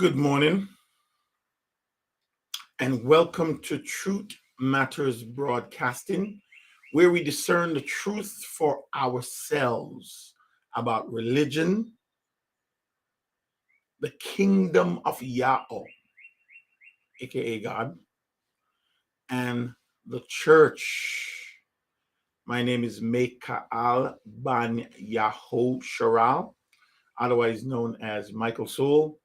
Good morning and welcome to Truth Matters Broadcasting, where we discern the truth for ourselves about religion, the kingdom of Yahweh, aka God, and the church. My name is Mekaal Ban Yaho Sharal, otherwise known as Michael Soul,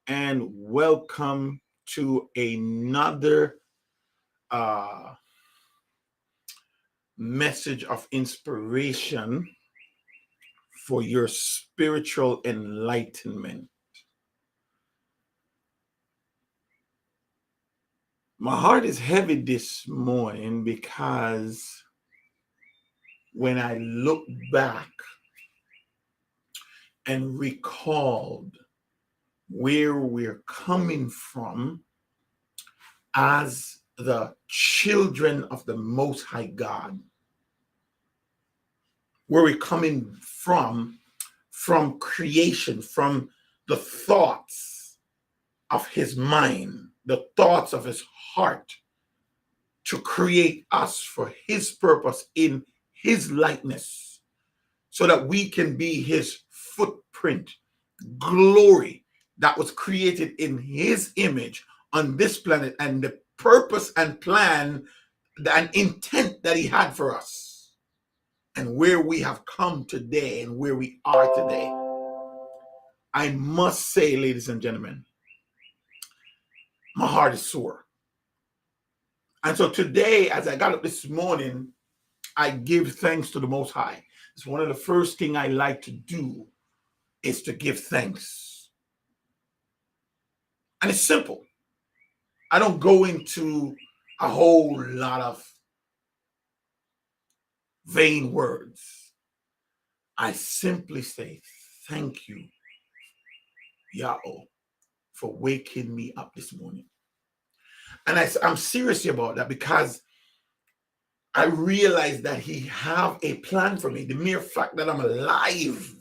and welcome to another message of inspiration for your spiritual enlightenment. My heart is heavy this morning because when I look back and recalled where we're coming from as the children of the Most High God, where we're coming from creation, from the thoughts of his mind, the thoughts of his heart, to create us for his purpose in his likeness, so that we can be his footprint, glory that was created in his image on this planet, and the purpose and plan and intent that he had for us, and where we have come today and where we are today. I must say, ladies and gentlemen, my heart is sore. And so today, as I got up this morning, I give thanks to the Most High. It's one of the first things I like to do is to give thanks. And it's simple. I don't go into a whole lot of vain words. I simply say, thank you, Yahweh, for waking me up this morning. And I'm serious about that because I realize that he have a plan for me. The mere fact that I'm alive,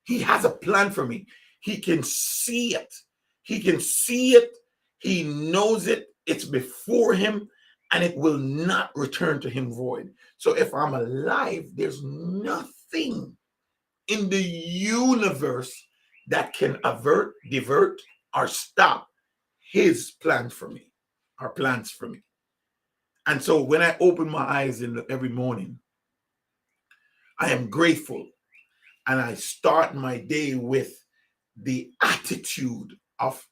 he has a plan for me. He can see it. He can see it. He knows it. It's before him, and it will not return to him void. So if I'm alive, there's nothing in the universe that can avert, divert, or stop his plan for me, our plans for me. And so when I open my eyes every morning, I am grateful, and I start my day with the attitude of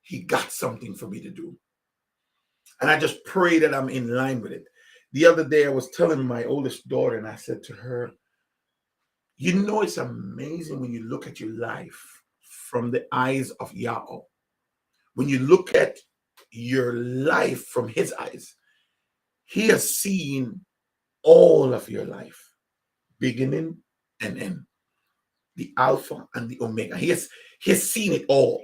he got something for me to do. And I just pray that I'm in line with it. The other day I was telling my oldest daughter, and I said to her, you know, it's amazing when you look at your life from the eyes of Yahweh. When you look at your life from his eyes, he has seen all of your life, beginning and end, the Alpha and the Omega. He has seen it all.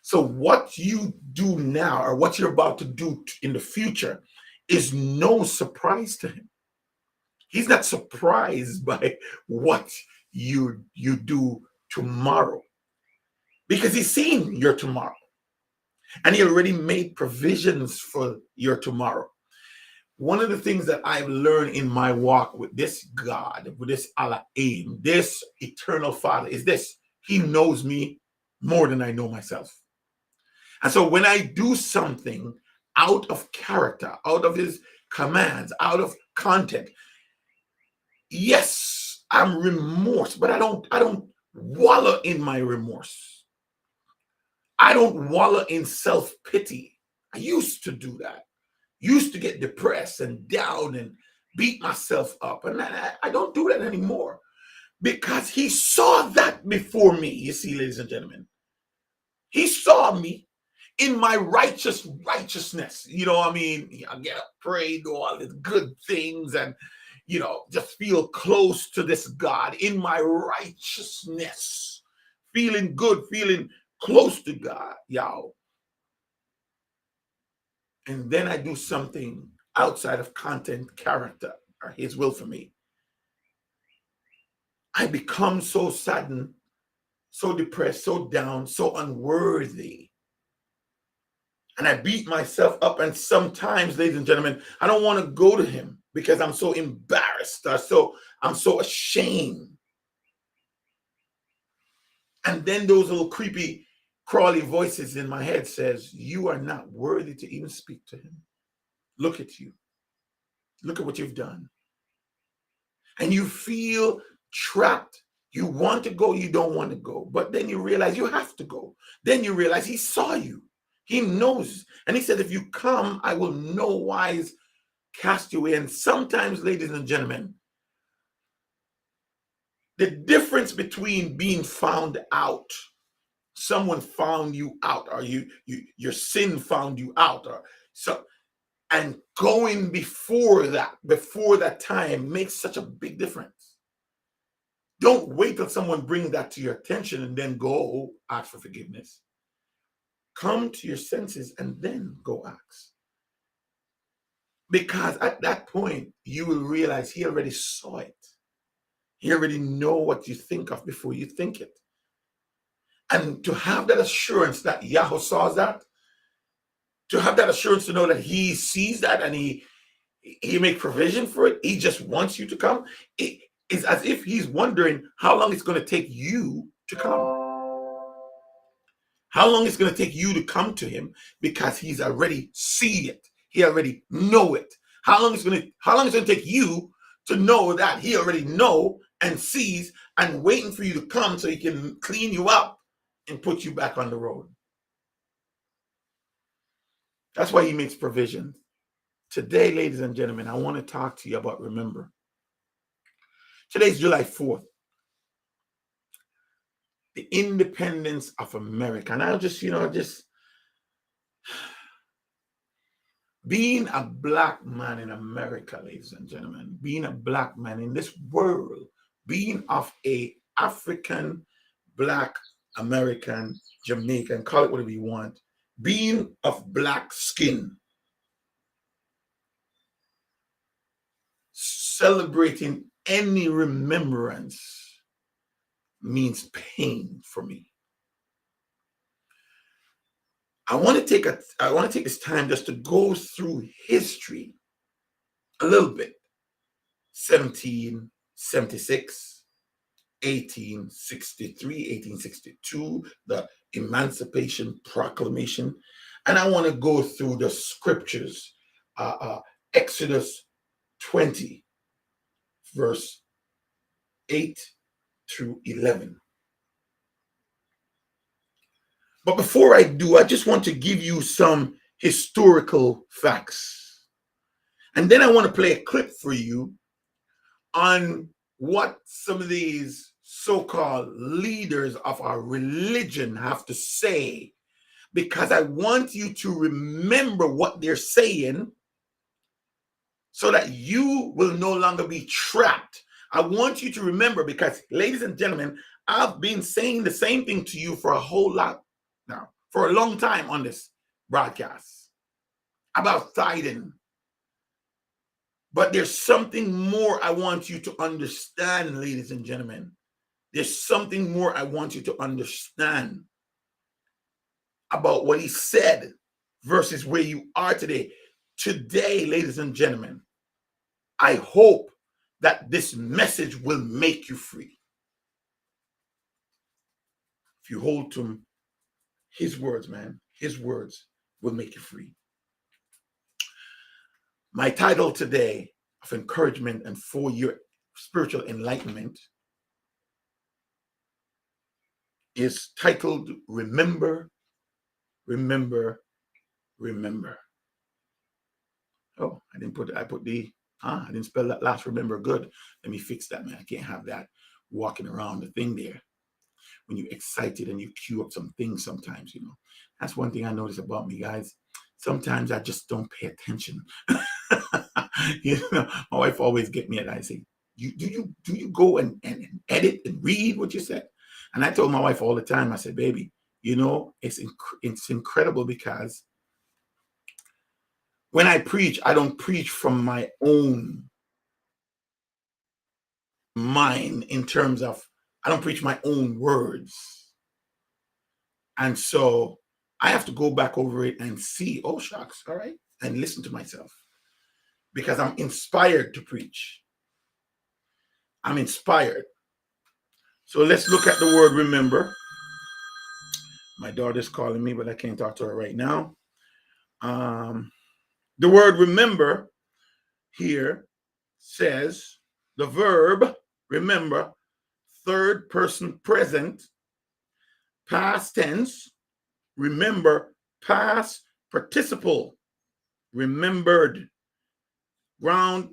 So what you do now, or what you're about to do in the future, is no surprise to him. He's not surprised by what you do tomorrow, because he's seen your tomorrow, and he already made provisions for your tomorrow. One of the things that I've learned in my walk with this God, with this Elohim, this eternal Father, is this: he knows me more than I know myself. And so when I do something out of character, out of his commands, out of content, yes, I'm remorse, but I don't wallow in my remorse. I don't wallow in self-pity. I used to do that. Used to get depressed and down and beat myself up. And I don't do that anymore, because he saw that before me. You see, ladies and gentlemen, he saw me in my righteousness. You know what I mean? I get up, pray, do all these good things, and, you know, just feel close to this God in my righteousness, feeling good, feeling close to God, y'all. And then I do something outside of content, character, or his will for me. I become so saddened, so depressed, so down, so unworthy. And I beat myself up. And sometimes, ladies and gentlemen, I don't want to go to him because I'm so embarrassed or I'm so ashamed. And then those little creepy, crawly voices in my head says, you are not worthy to even speak to him. Look at you. Look at what you've done. And you feel trapped. You want to go, you don't want to go. But then you realize you have to go. Then you realize he saw you. He knows. And he said, if you come, I will no wise cast you away. And sometimes, ladies and gentlemen, the difference between being found out, someone found you out, or your sin found you out, or so, and going before that time makes such a big difference. Don't wait till someone brings that to your attention and then go ask for forgiveness. Come to your senses and then go ask. Because at that point, you will realize he already saw it. He already know what you think of before you think it. And to have that assurance that Yahweh saw that, to have that assurance to know that he sees that and he make provision for it, he just wants you to come. It is as if he's wondering how long it's going to take you to come. How long it's going to take you to come to him, because he's already seen it. He already know it. How long it's going to take you to know that he already know and sees and waiting for you to come so he can clean you up and put you back on the road. That's why he makes provision. Today, ladies and gentlemen, I want to talk to you about remember. Today's July 4th. The independence of America. And I'll just being a black man in America, ladies and gentlemen, being a black man in this world, being of a African, black, American, Jamaican, call it whatever you want, being of black skin, celebrating any remembrance means pain for me. I want to take this time just to go through history a little bit. 1776, 1863, 1862, the Emancipation Proclamation. And I want to go through the scriptures, Exodus 20, verse 8 through 11. But before I do, I just want to give you some historical facts. And then I want to play a clip for you on what some of these so-called leaders of our religion have to say, because I want you to remember what they're saying so that you will no longer be trapped. I want you to remember, because, ladies and gentlemen, I've been saying the same thing to you for a whole lot now, for a long time on this broadcast about tithing. But there's something more I want you to understand, ladies and gentlemen. There's something more I want you to understand about what he said versus where you are today. Today, ladies and gentlemen, I hope that this message will make you free. If you hold to his words, man, his words will make you free. My title today of encouragement and for your spiritual enlightenment is titled Remember, Remember, Remember. Oh, I didn't spell that last remember good. Let me fix that, man. I can't have that walking around the thing there. When you're excited and you cue up some things sometimes, That's one thing I notice about me, guys. Sometimes I just don't pay attention. My wife always get me, and I say, do you go and edit and read what you said? And I told my wife all the time, I said, baby, it's incredible, because when I preach, I don't preach from my own mind, in terms of, I don't preach my own words. And so I have to go back over it and see, oh, shucks, all right, and listen to myself because I'm inspired to preach. I'm inspired. So let's look at the word remember. My daughter's calling me, but I can't talk to her right now. The word remember here says the verb remember, third person present, past tense, remember, past participle, remembered, ground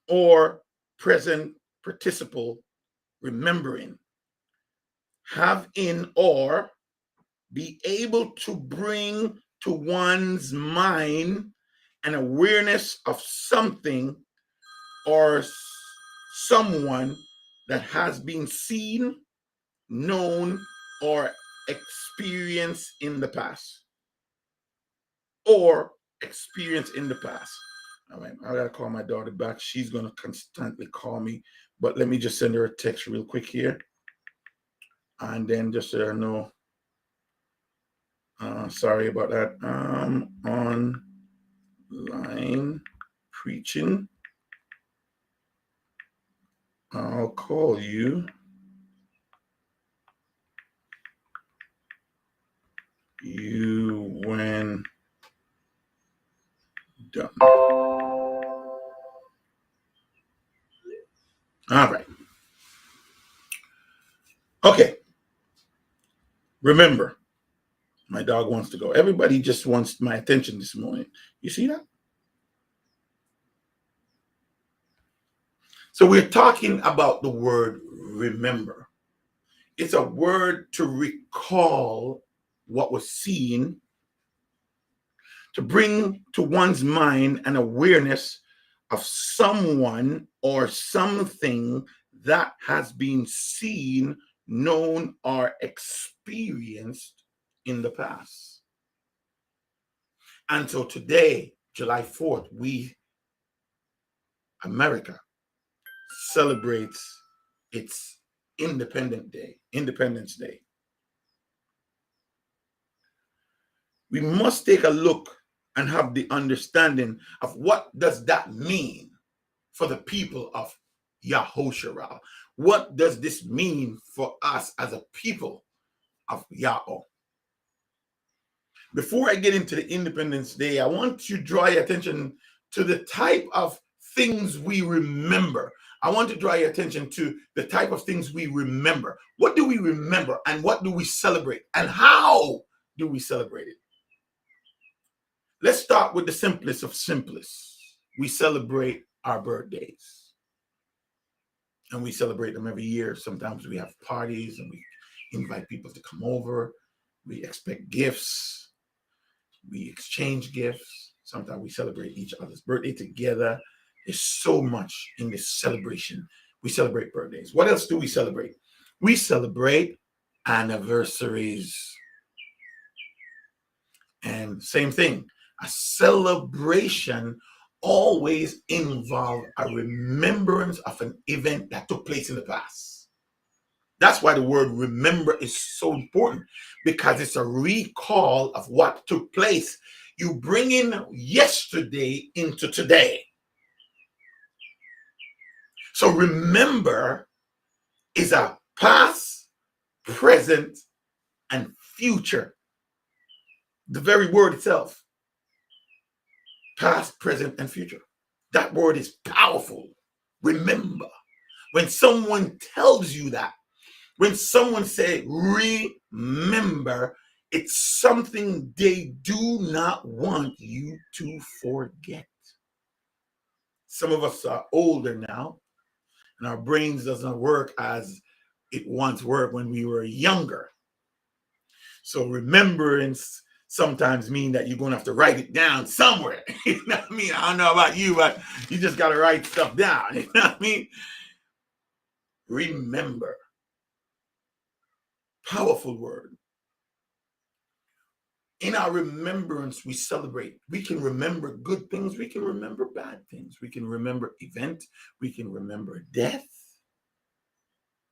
or present participle, remembering, have in or be able to bring to one's mind an awareness of something or someone that has been seen, known, or experienced in the past. Or experienced in the past. All right, I gotta call my daughter back. She's gonna constantly call me, but let me just send her a text real quick here, and then just so I know. Sorry about that. Online preaching. I'll call you. You when done. All right. Okay. Remember, my dog wants to go. Everybody just wants my attention this morning. You see that? So we're talking about the word remember. It's a word to recall what was seen, to bring to one's mind an awareness of someone or something that has been seen, known, or experienced in the past. And so today, July 4th, America, celebrates its Independence Day. We must take a look and have the understanding of what does that mean for the people of Yahushua. What does this mean for us as a people of Yahweh? Before I get into the Independence Day, I want to draw your attention to the type of things we remember. I want to draw your attention to the type of things we remember. What do we remember and what do we celebrate and how do we celebrate it? Let's start with the simplest of simplest. We celebrate our birthdays. And we celebrate them every year. Sometimes we have parties and we invite people to come over. We expect gifts. We exchange gifts. Sometimes we celebrate each other's birthday together. There's so much in this celebration. We celebrate birthdays. What else do we celebrate? We celebrate anniversaries. And same thing, a celebration always involves a remembrance of an event that took place in the past. That's why the word remember is so important, because it's a recall of what took place. You bring in yesterday into today. So remember is a past, present, and future. The very word itself. Past, present, and future. That word is powerful. Remember. When someone tells you that, when someone say remember, it's something they do not want you to forget. Some of us are older now, and our brains doesn't work as it once worked when we were younger. So remembrance sometimes mean that you're going to have to write it down somewhere. You know what I mean? I don't know about you, but you just got to write stuff down. You know what I mean? Remember. Powerful word. In our remembrance, we celebrate. We can remember good things. We can remember bad things. We can remember events. We can remember death.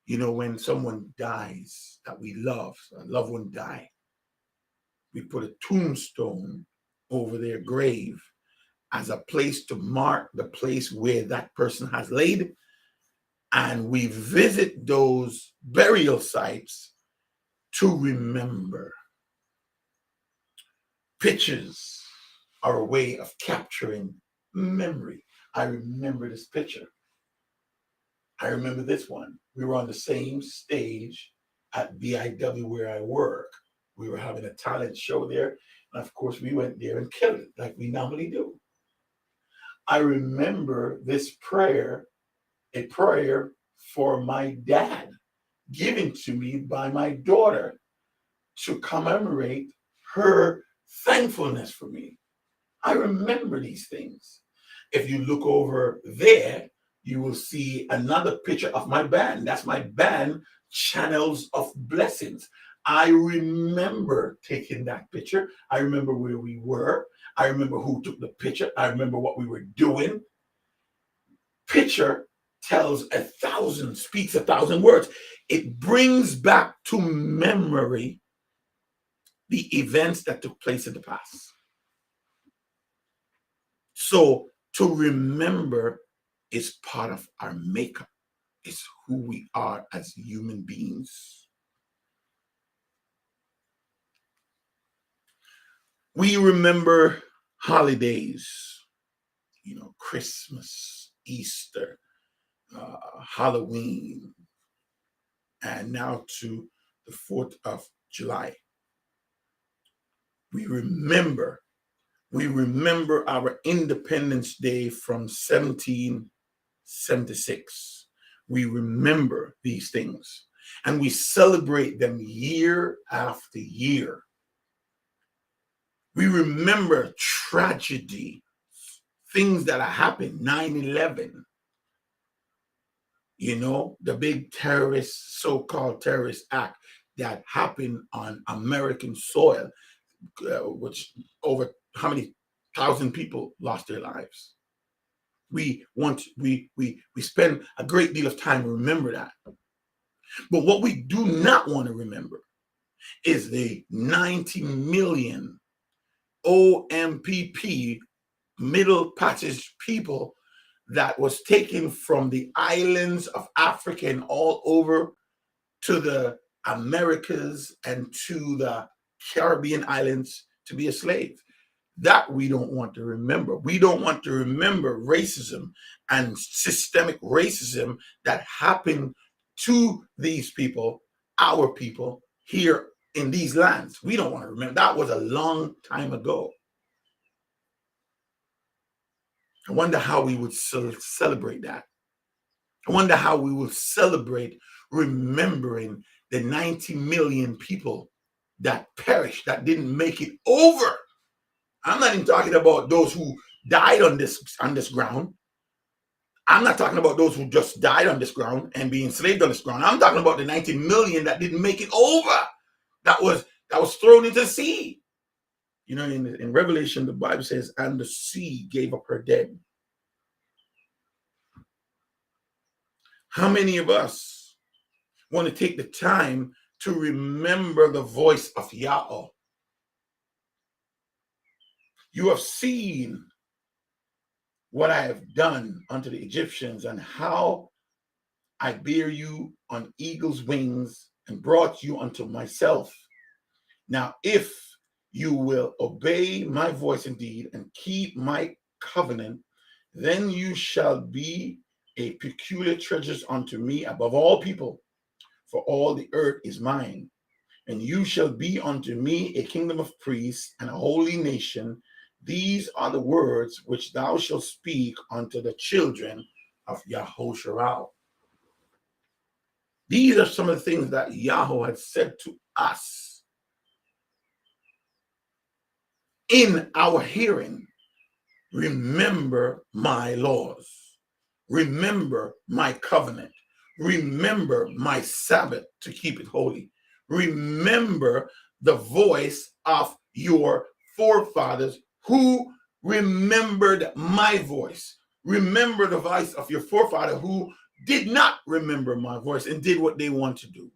You know, when someone dies that we love, a loved one die, we put a tombstone over their grave as a place to mark the place where that person has laid. And we visit those burial sites to remember. Pictures are a way of capturing memory. I remember this picture. I remember this one. We were on the same stage at BIW where I work. We were having a talent show there. And of course, we went there and killed it like we normally do. I remember this prayer, a prayer for my dad, given to me by my daughter to commemorate her thankfulness for me. I remember these things. If you look over there, you will see another picture of my band. That's my band, Channels of Blessings. I remember taking that picture. I remember where we were. I remember who took the picture. I remember what we were doing. Picture speaks 1,000 words. It brings back to memory the events that took place in the past. So to remember is part of our makeup. It's who we are as human beings. We remember holidays, you know, Christmas, Easter, Halloween, and now to the 4th of July. We remember our Independence Day from 1776. We remember these things and we celebrate them year after year. We remember tragedy, things that happened, 9/11, you know, the big terrorist, so-called terrorist act that happened on American soil, which over how many thousand people lost their lives. We spend a great deal of time to remember that. But what we do not want to remember is the 90 million OMPP, Middle Passage people, that was taken from the islands of Africa and all over to the Americas and to the Caribbean islands to be a slave. That we don't want to remember. We don't want to remember racism and systemic racism that happened to these people, our people, here in these lands. We don't want to remember. That was a long time ago. I wonder how we would celebrate that. I wonder how we will celebrate remembering the 90 million people that perished, that didn't make it over. I'm not even talking about those who died on this ground. I'm not talking about those who just died on this ground and being enslaved on this ground. I'm talking about the 90 million that didn't make it over, that was thrown into the sea. You know, in Revelation, the Bible says, and the sea gave up her dead. How many of us want to take the time to remember the voice of Yahweh? You have seen what I have done unto the Egyptians and how I bear you on eagle's wings and brought you unto myself. Now, if you will obey my voice indeed and keep my covenant, then you shall be a peculiar treasure unto me above all people, for all the earth is mine. And you shall be unto me a kingdom of priests and a holy nation. These are the words which thou shalt speak unto the children of Yahusharao. These are some of the things that Yahweh had said to us in our hearing. Remember my laws. Remember my covenant. Remember my Sabbath to keep it holy. Remember the voice of your forefathers who remembered my voice. Remember the voice of your forefather who did not remember my voice and did what they want to do.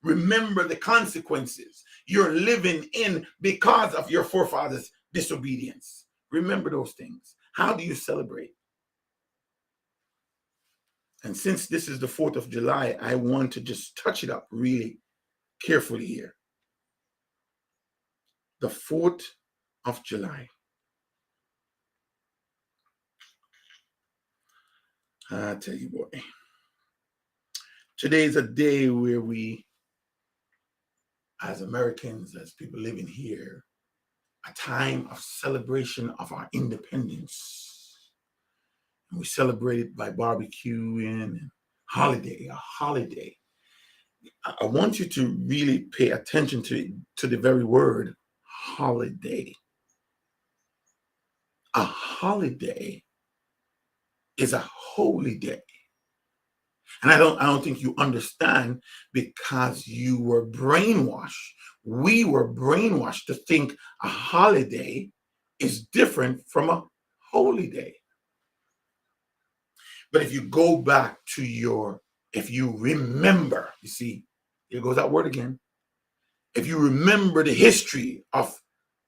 Remember the consequences you're living in because of your forefathers' disobedience. Remember those things. How do you celebrate? And since this is the 4th of July, I want to just touch it up really carefully here. The 4th of July. I tell you what, today is a day where we, as Americans, as people living here, a time of celebration of our independence. And we celebrate it by barbecuing and a holiday. I want you to really pay attention to the very word holiday. A holiday is a holy day. And I don't think you understand, because you were brainwashed. We were brainwashed to think a holiday is different from a holy day. But if you go back to if you remember, you see, here goes that word again. If you remember the history of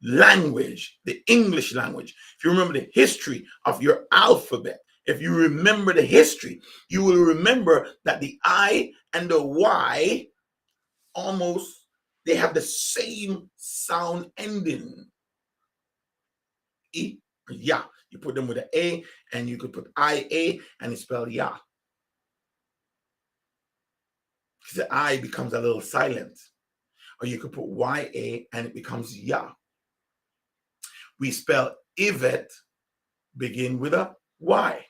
language, the English language, if you remember the history of your alphabet, if you remember the history, you will remember that the I and the Y almost, they have the same sound ending. E, ya. You put them with an A, and you could put IA, and it's spelled ya. Because the I becomes a little silent. Or you could put YA, and it becomes ya. We spell Yvette, begin with a Y.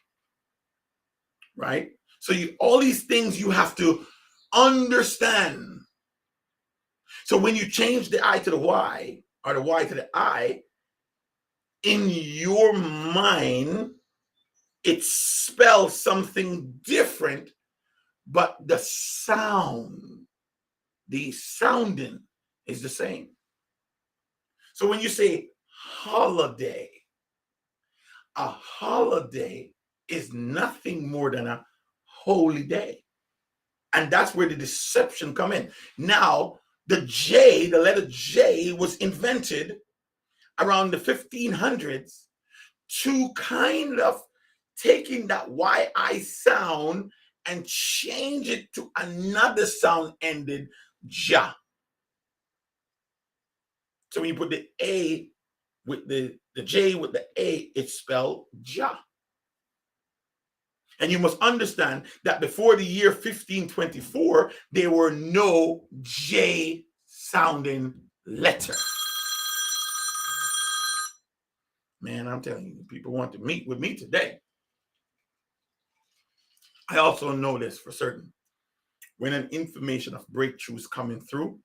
Right? So all these things you have to understand. So when you change the I to the Y, or the Y to the I, in your mind, it spells something different, but the sounding is the same. So when you say holiday, a holiday is nothing more than a holy day. And that's where the deception come in. Now, the letter J was invented around the 1500s to kind of taking that YI sound and change it to another sound ended ja. So when you put the A with the J with the A, it's spelled ja. And you must understand that before the year 1524, there were no J sounding letter. Man, I'm telling you, people want to meet with me today. I also know this for certain. When an information of breakthrough is coming through,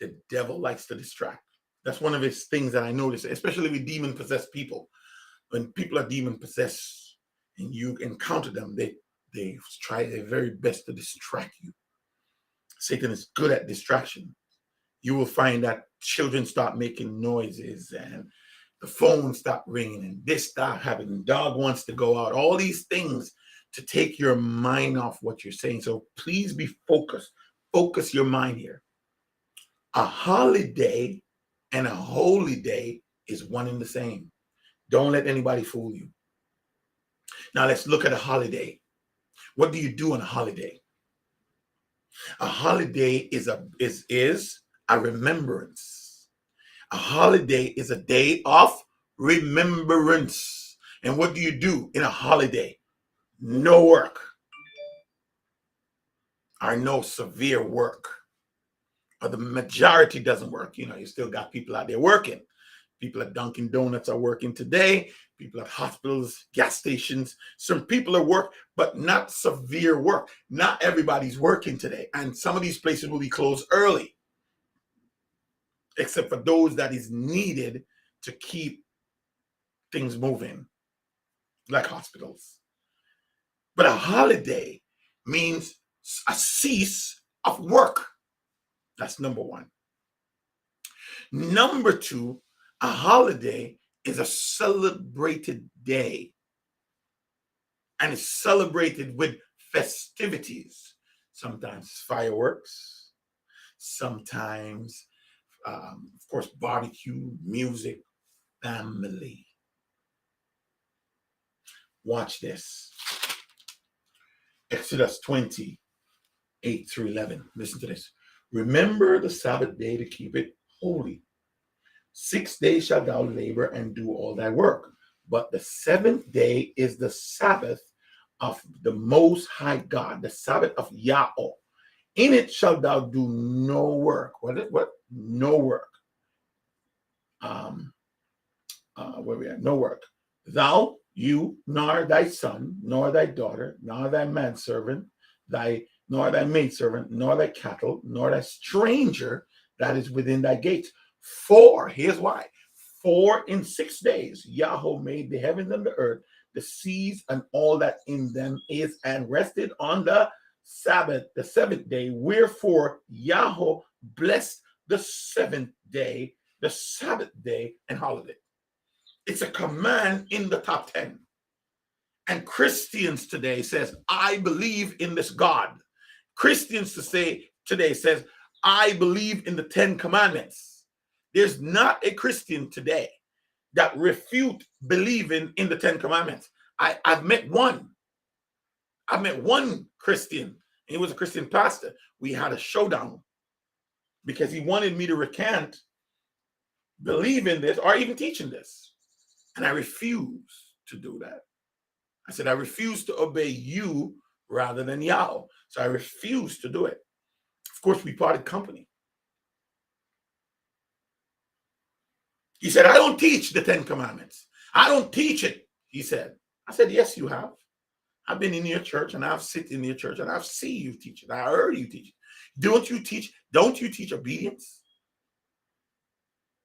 the devil likes to distract. That's one of his things that I notice, especially with demon-possessed people. When people are demon-possessed and you encounter them, they try their very best to distract you. Satan is good at distraction. You will find that children start making noises, and the phone stop ringing, and this stop happening. Dog wants to go out. All these things to take your mind off what you're saying. So please be focused. Focus your mind here. A holiday and a holy day is one and the same. Don't let anybody fool you. Now let's look at a holiday. What do you do on a holiday? A holiday is a remembrance. A holiday is a day of remembrance. And what do you do in a holiday? No work, or no severe work, or the majority doesn't work. You still got people out there working. People at Dunkin' Donuts are working today. People at hospitals, gas stations. Some people are work, but not severe work. Not everybody's working today. And some of these places will be closed early, except for those that is needed to keep things moving, like hospitals. But a holiday means a cease of work. That's number one. Number two, a holiday is a celebrated day. and is celebrated with festivities, sometimes fireworks, sometimes, of course, barbecue, music, family. Watch this. Exodus 20:8-11. Listen to this. Remember the Sabbath day to keep it holy. 6 days shalt thou labor and do all thy work. But the seventh day is the Sabbath of the Most High God, the Sabbath of Yahweh. In it shalt thou do no work. What? No work. Where we at? No work. Thou, you, nor thy son, nor thy daughter, nor thy manservant, nor thy maidservant, nor thy cattle, nor thy stranger that is within thy gates. For, here's why. For in 6 days Yahweh made the heavens and the earth, the seas, and all that in them is, and rested on the Sabbath, the seventh day. Wherefore Yahweh blessed the seventh day, the Sabbath day, and holiday. It's a command in the top 10. And Christians today says, I believe in this God. Christians today says, I believe in the 10 commandments. There's not a Christian today that refute believing in the 10 commandments. I've met one. I've met one Christian. He was a Christian pastor. We had a showdown because he wanted me to recant believing this or even teaching this. And I refused to do that. I said, I refuse to obey you rather than Yahweh. So I refused to do it. Of course, we parted company. He said, I don't teach the 10 commandments. I don't teach it, he said. I said, yes, you have. I've been in your church and I've sit in your church and I've seen you teach it. I heard you teach it. Don't you teach obedience?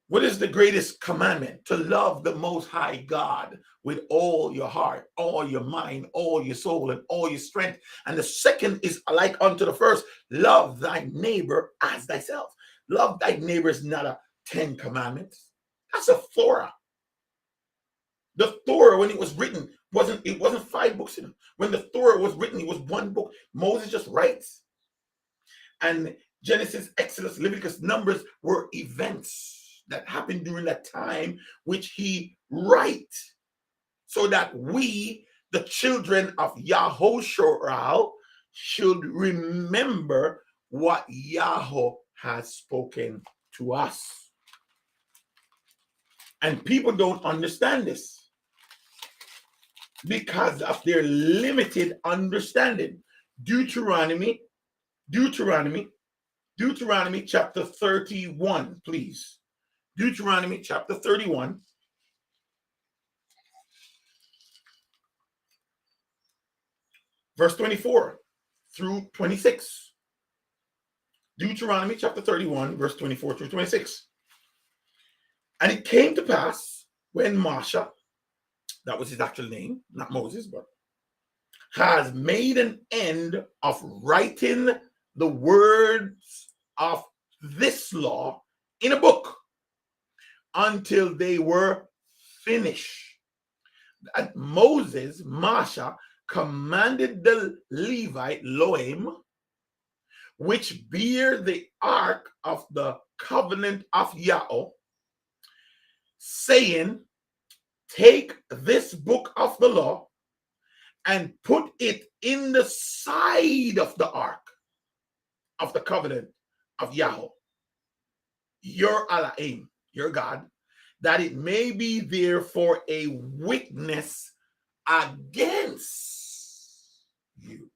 What is the greatest commandment? To love the Most High God with all your heart, all your mind, all your soul, and all your strength. And the second is like unto the first, love thy neighbor as thyself. Love thy neighbor is not a 10 commandments. That's a Torah. The Torah, when it was written, it wasn't 5 books in it. When the Torah was written, it was 1 book. Moses just writes. And Genesis, Exodus, Leviticus, Numbers were events that happened during that time, which he write, so that we, the children of Yahushua, should remember what Yahweh has spoken to us. And people don't understand this because of their limited understanding. Deuteronomy chapter 31, please. Deuteronomy chapter 31. Verse 24 through 26. Deuteronomy chapter 31, verse 24 through 26. And it came to pass when Moshe, that was his actual name, not Moses, but has made an end of writing the words of this law in a book until they were finished. And Moshe, commanded the Levite Loam, which bear the ark of the covenant of Yahweh, saying, take this book of the law and put it in the side of the ark of the covenant of Yahweh, your Elohim, your God, that it may be there for a witness against you.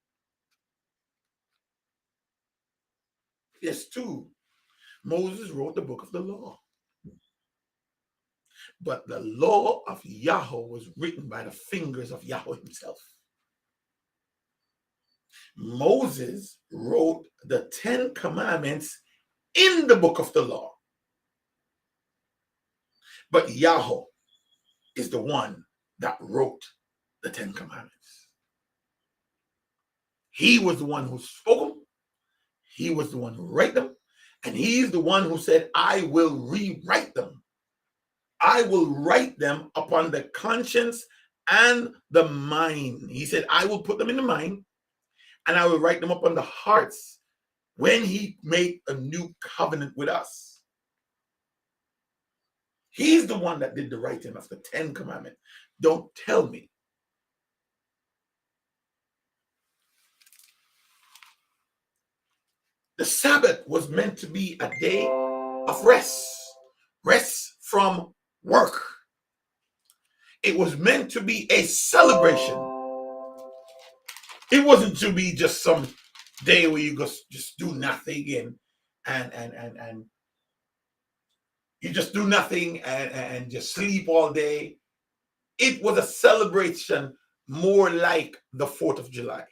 Yes, too. Moses wrote the book of the law. But the law of Yahweh was written by the fingers of Yahweh himself. Moses wrote the 10 commandments in the book of the law. But Yahweh is the one that wrote the 10 commandments. He was the one who spoke them. He was the one who wrote them. And he's the one who said, I will rewrite them. I will write them upon the conscience and the mind. He said, I will put them in the mind and I will write them up on the hearts when he made a new covenant with us. He's the one that did the writing of the 10 commandments. Don't tell me. The Sabbath was meant to be a day of rest from work. It was meant to be a celebration. It wasn't to be just some day where you just do nothing and you just do nothing and just sleep all day. It was a celebration more like the 4th of July.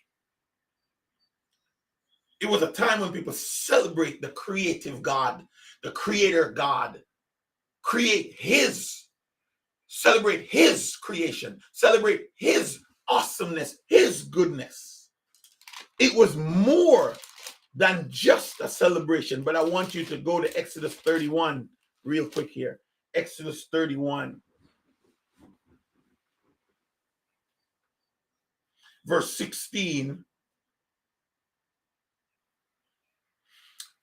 It was a time when people celebrate the creative God, the creator God, celebrate his creation, celebrate his awesomeness, his goodness. It was more than just a celebration, but I want you to go to Exodus 31 real quick here. Exodus 31, verse 16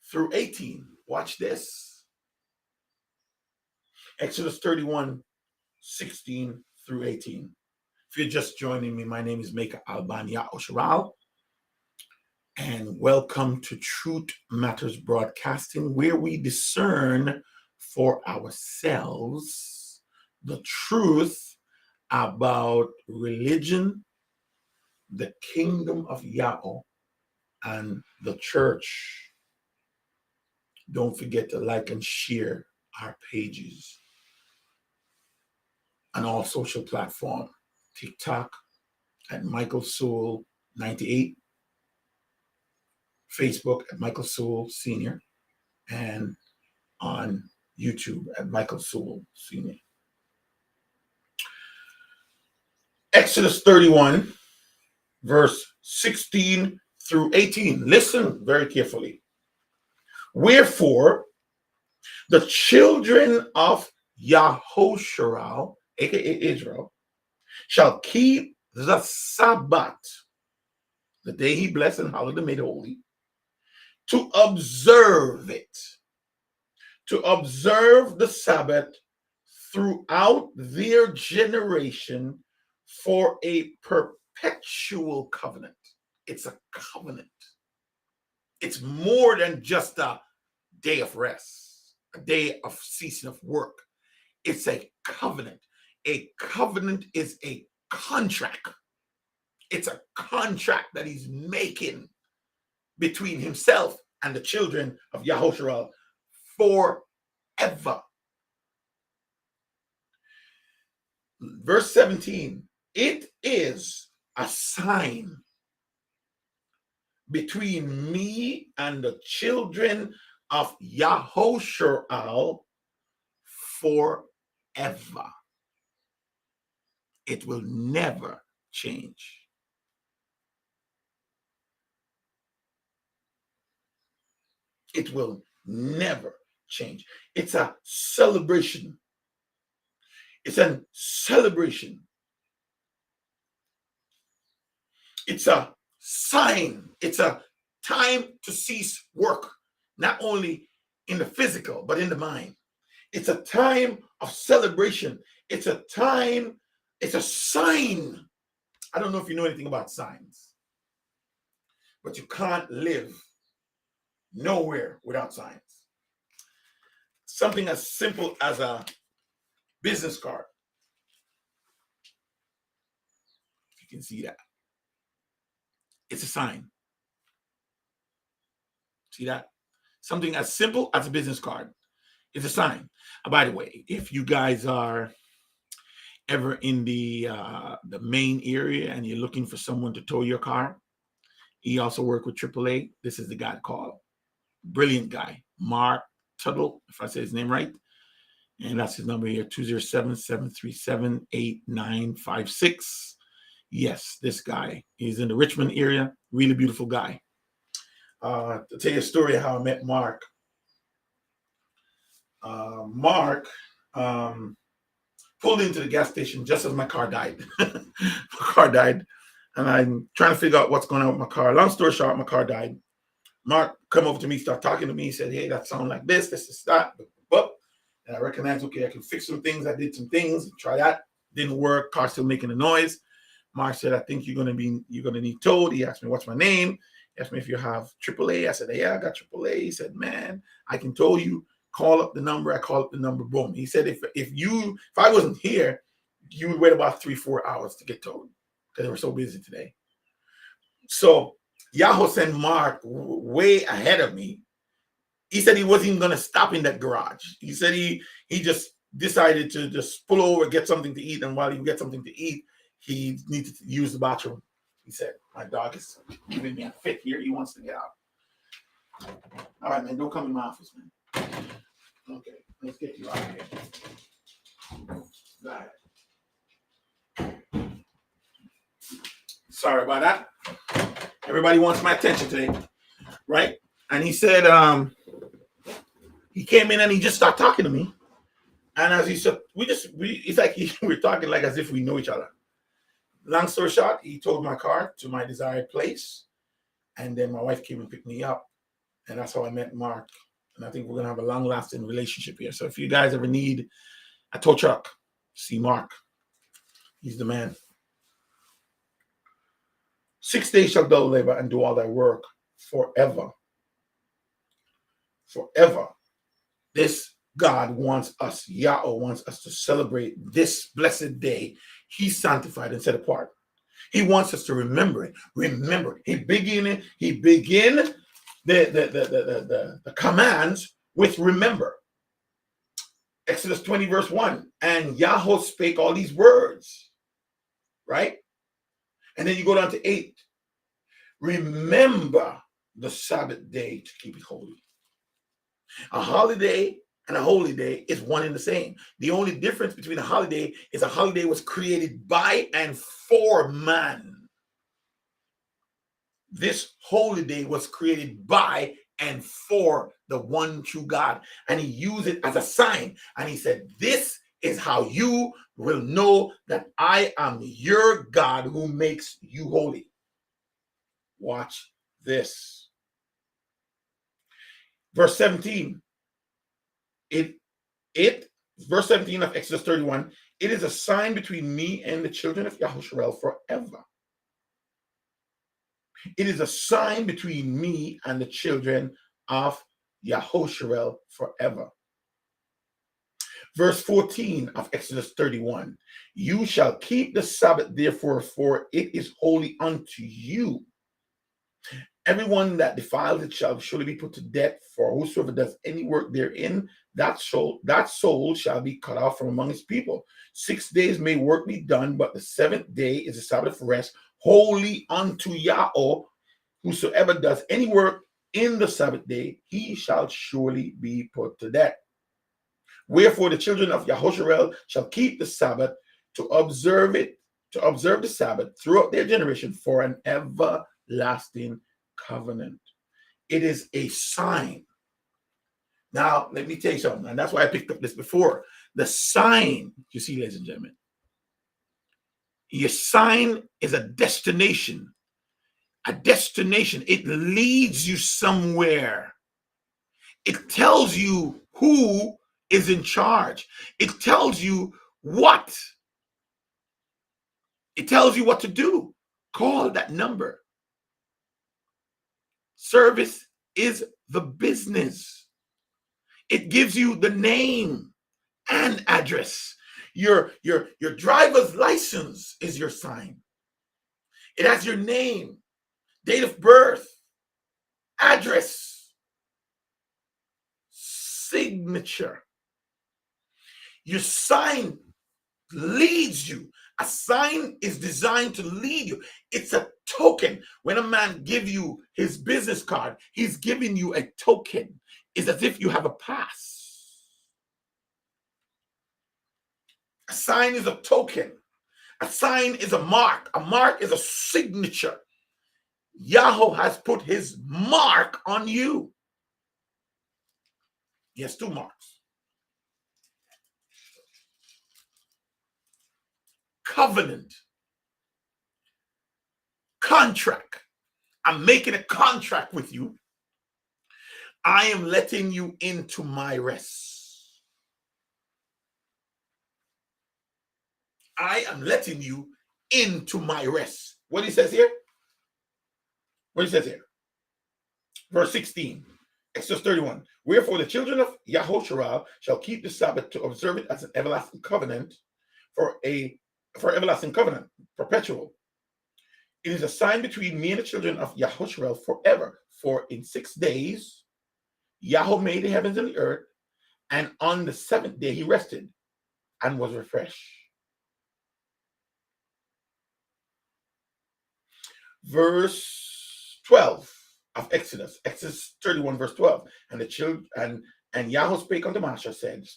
through 18. Watch this. Exodus 31, 16 through 18. If you're just joining me, my name is Meka Albania Osharal, and welcome to Truth Matters Broadcasting, where we discern for ourselves the truth about religion, the kingdom of Yahweh, and the church. Don't forget to like and share our pages on all social platforms. TikTok at Michael Sewell 98, Facebook at Michael Sewell Sr., and on YouTube at Michael Sewell Sr. Exodus 31, verse 16 through 18. Listen very carefully. Wherefore, the children of Yahosharal, aka Israel, shall keep the Sabbath, the day he blessed and hallowed and made holy, to observe it, to observe the Sabbath throughout their generation for a perpetual covenant. It's a covenant. It's more than just a day of rest, a day of ceasing of work. It's a covenant. A covenant is a contract. It's a contract that he's making between himself and the children of Yahosharal forever. Verse 17, it is a sign between me and the children of Yahosharal forever. It will never change. It will never change. It's a celebration. It's a celebration. It's a sign. It's a time to cease work, not only in the physical, but in the mind. It's a time of celebration. It's a time, it's a sign. I don't know if you know anything about signs, but you can't live nowhere without signs. Something as simple as a business card. You can see that. It's a sign. See that? Something as simple as a business card is a sign. By the way, if you guys are ever in the main area and you're looking for someone to tow your car, he also worked with AAA. This is the guy to call. Brilliant guy, Mark Tuttle, if I say his name right. And that's his number here, 207-737-8956. Yes, this guy. He's in the Richmond area. Really beautiful guy. To tell you a story of how I met Mark. Mark pulled into the gas station just as my car died. My car died, and I'm trying to figure out what's going on with my car. Long story short, my car died. Mark come over to me, start talking to me. He said, "Hey, that sound like this is that." But and I recognized, okay, I can fix some things. I did some things, try that. Didn't work. Car still making a noise. Mark said, "I think you're gonna need towed." He asked me, "What's my name?" He asked me if you have AAA. I said, "Yeah, I got AAA." He said, "Man, I can tow you. Call up the number." I called up the number. Boom. He said, if I wasn't here, you would wait about 3-4 hours to get towed because they were so busy today. So Yahoo sent Mark way ahead of me. He said he wasn't even going to stop in that garage. He said he just decided to just pull over, get something to eat, and while he gets something to eat, he needed to use the bathroom. He said, "My dog is giving me a fit here. He wants to get out." All right, man, don't come in my office, man. Okay, let's get you out of here. Got it. Sorry about that. Everybody wants my attention today, right? And he said, he came in and he just started talking to me. And as he said, it's like we're talking like as if we know each other. Long story short, he towed my car to my desired place. And then my wife came and picked me up. And that's how I met Mark. And I think we're going to have a long-lasting relationship here. So if you guys ever need a tow truck, see Mark. He's the man. 6 days shall thou labor and do all thy work forever. Forever. This God wants us, Yahweh wants us to celebrate this blessed day he sanctified and set apart. He wants us to remember it. Remember. He begin the commands with remember. Exodus 20 verse 1. And Yahweh spake all these words. Right? And then you go down to 8. Remember the Sabbath day to keep it holy. A holiday and a holy day is one and the same. The only difference between a holiday is a holiday was created by and for man. This holy day was created by and for the one true God. And he used it as a sign. And he said, this is how you will know that I am your God who makes you holy. Watch this. Verse 17. Verse 17 of Exodus 31, it is a sign between me and the children of Yahusharel forever. It is a sign between me and the children of Yahusharel forever. Verse 14 of Exodus 31, you shall keep the Sabbath therefore, for it is holy unto you. Everyone that defiles it shall surely be put to death, for whosoever does any work therein, that soul shall be cut off from among his people. 6 days may work be done, but the 7th day is a Sabbath of rest, holy unto Yahweh. Whosoever does any work in the Sabbath day, he shall surely be put to death. Wherefore the children of Yahusharel shall keep the Sabbath to observe the Sabbath throughout their generation for an everlasting covenant. It is a sign. Now, let me tell you something, and that's why I picked up this before. The sign, you see, ladies and gentlemen, your sign is a destination. A destination. It leads you somewhere. It tells you who is in charge. It tells you what. It tells you what to do. Call that number. Service is the business. It gives you the name and address. Your driver's license is your sign. It has your name, date of birth, address, signature. Your sign leads you. A sign is designed to lead you. It's a token. When a man gives you his business card, he's giving you a token. It's as if you have a pass. A sign is a token. A sign is a mark. A mark is a signature. Yahweh has put his mark on you. He has 2 marks. covenant, contract. I'm making a contract with you. I am letting you into my rest. I am letting you into my rest. What he says here? What he says here? Verse 16, Exodus 31. Wherefore the children of Yahusha shall keep the Sabbath to observe it as an everlasting covenant, for everlasting covenant, perpetual. It is a sign between me and the children of Yahusha forever. For in 6 days Yahweh made the heavens and the earth, and on the 7th day he rested and was refreshed. Verse 12 of Exodus 31, verse 12. And the children and Yahweh spake unto Moshe, said,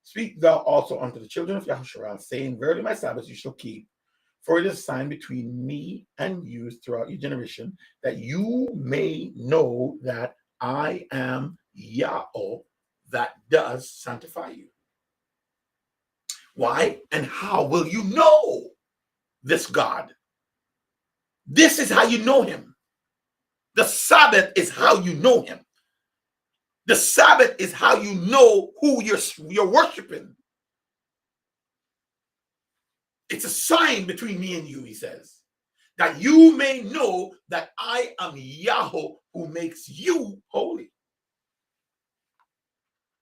Speak thou also unto the children of Yahusha, saying, Verily my Sabbaths you shall keep, for it is a sign between me and you throughout your generation, that you may know that I am Yahweh, that does sanctify you. Why and how will you know this God? This is how you know him. The Sabbath is how you know him. The Sabbath is how you know who you're worshiping. It's a sign between me and you, he says, that you may know that I am Yahweh who makes you holy.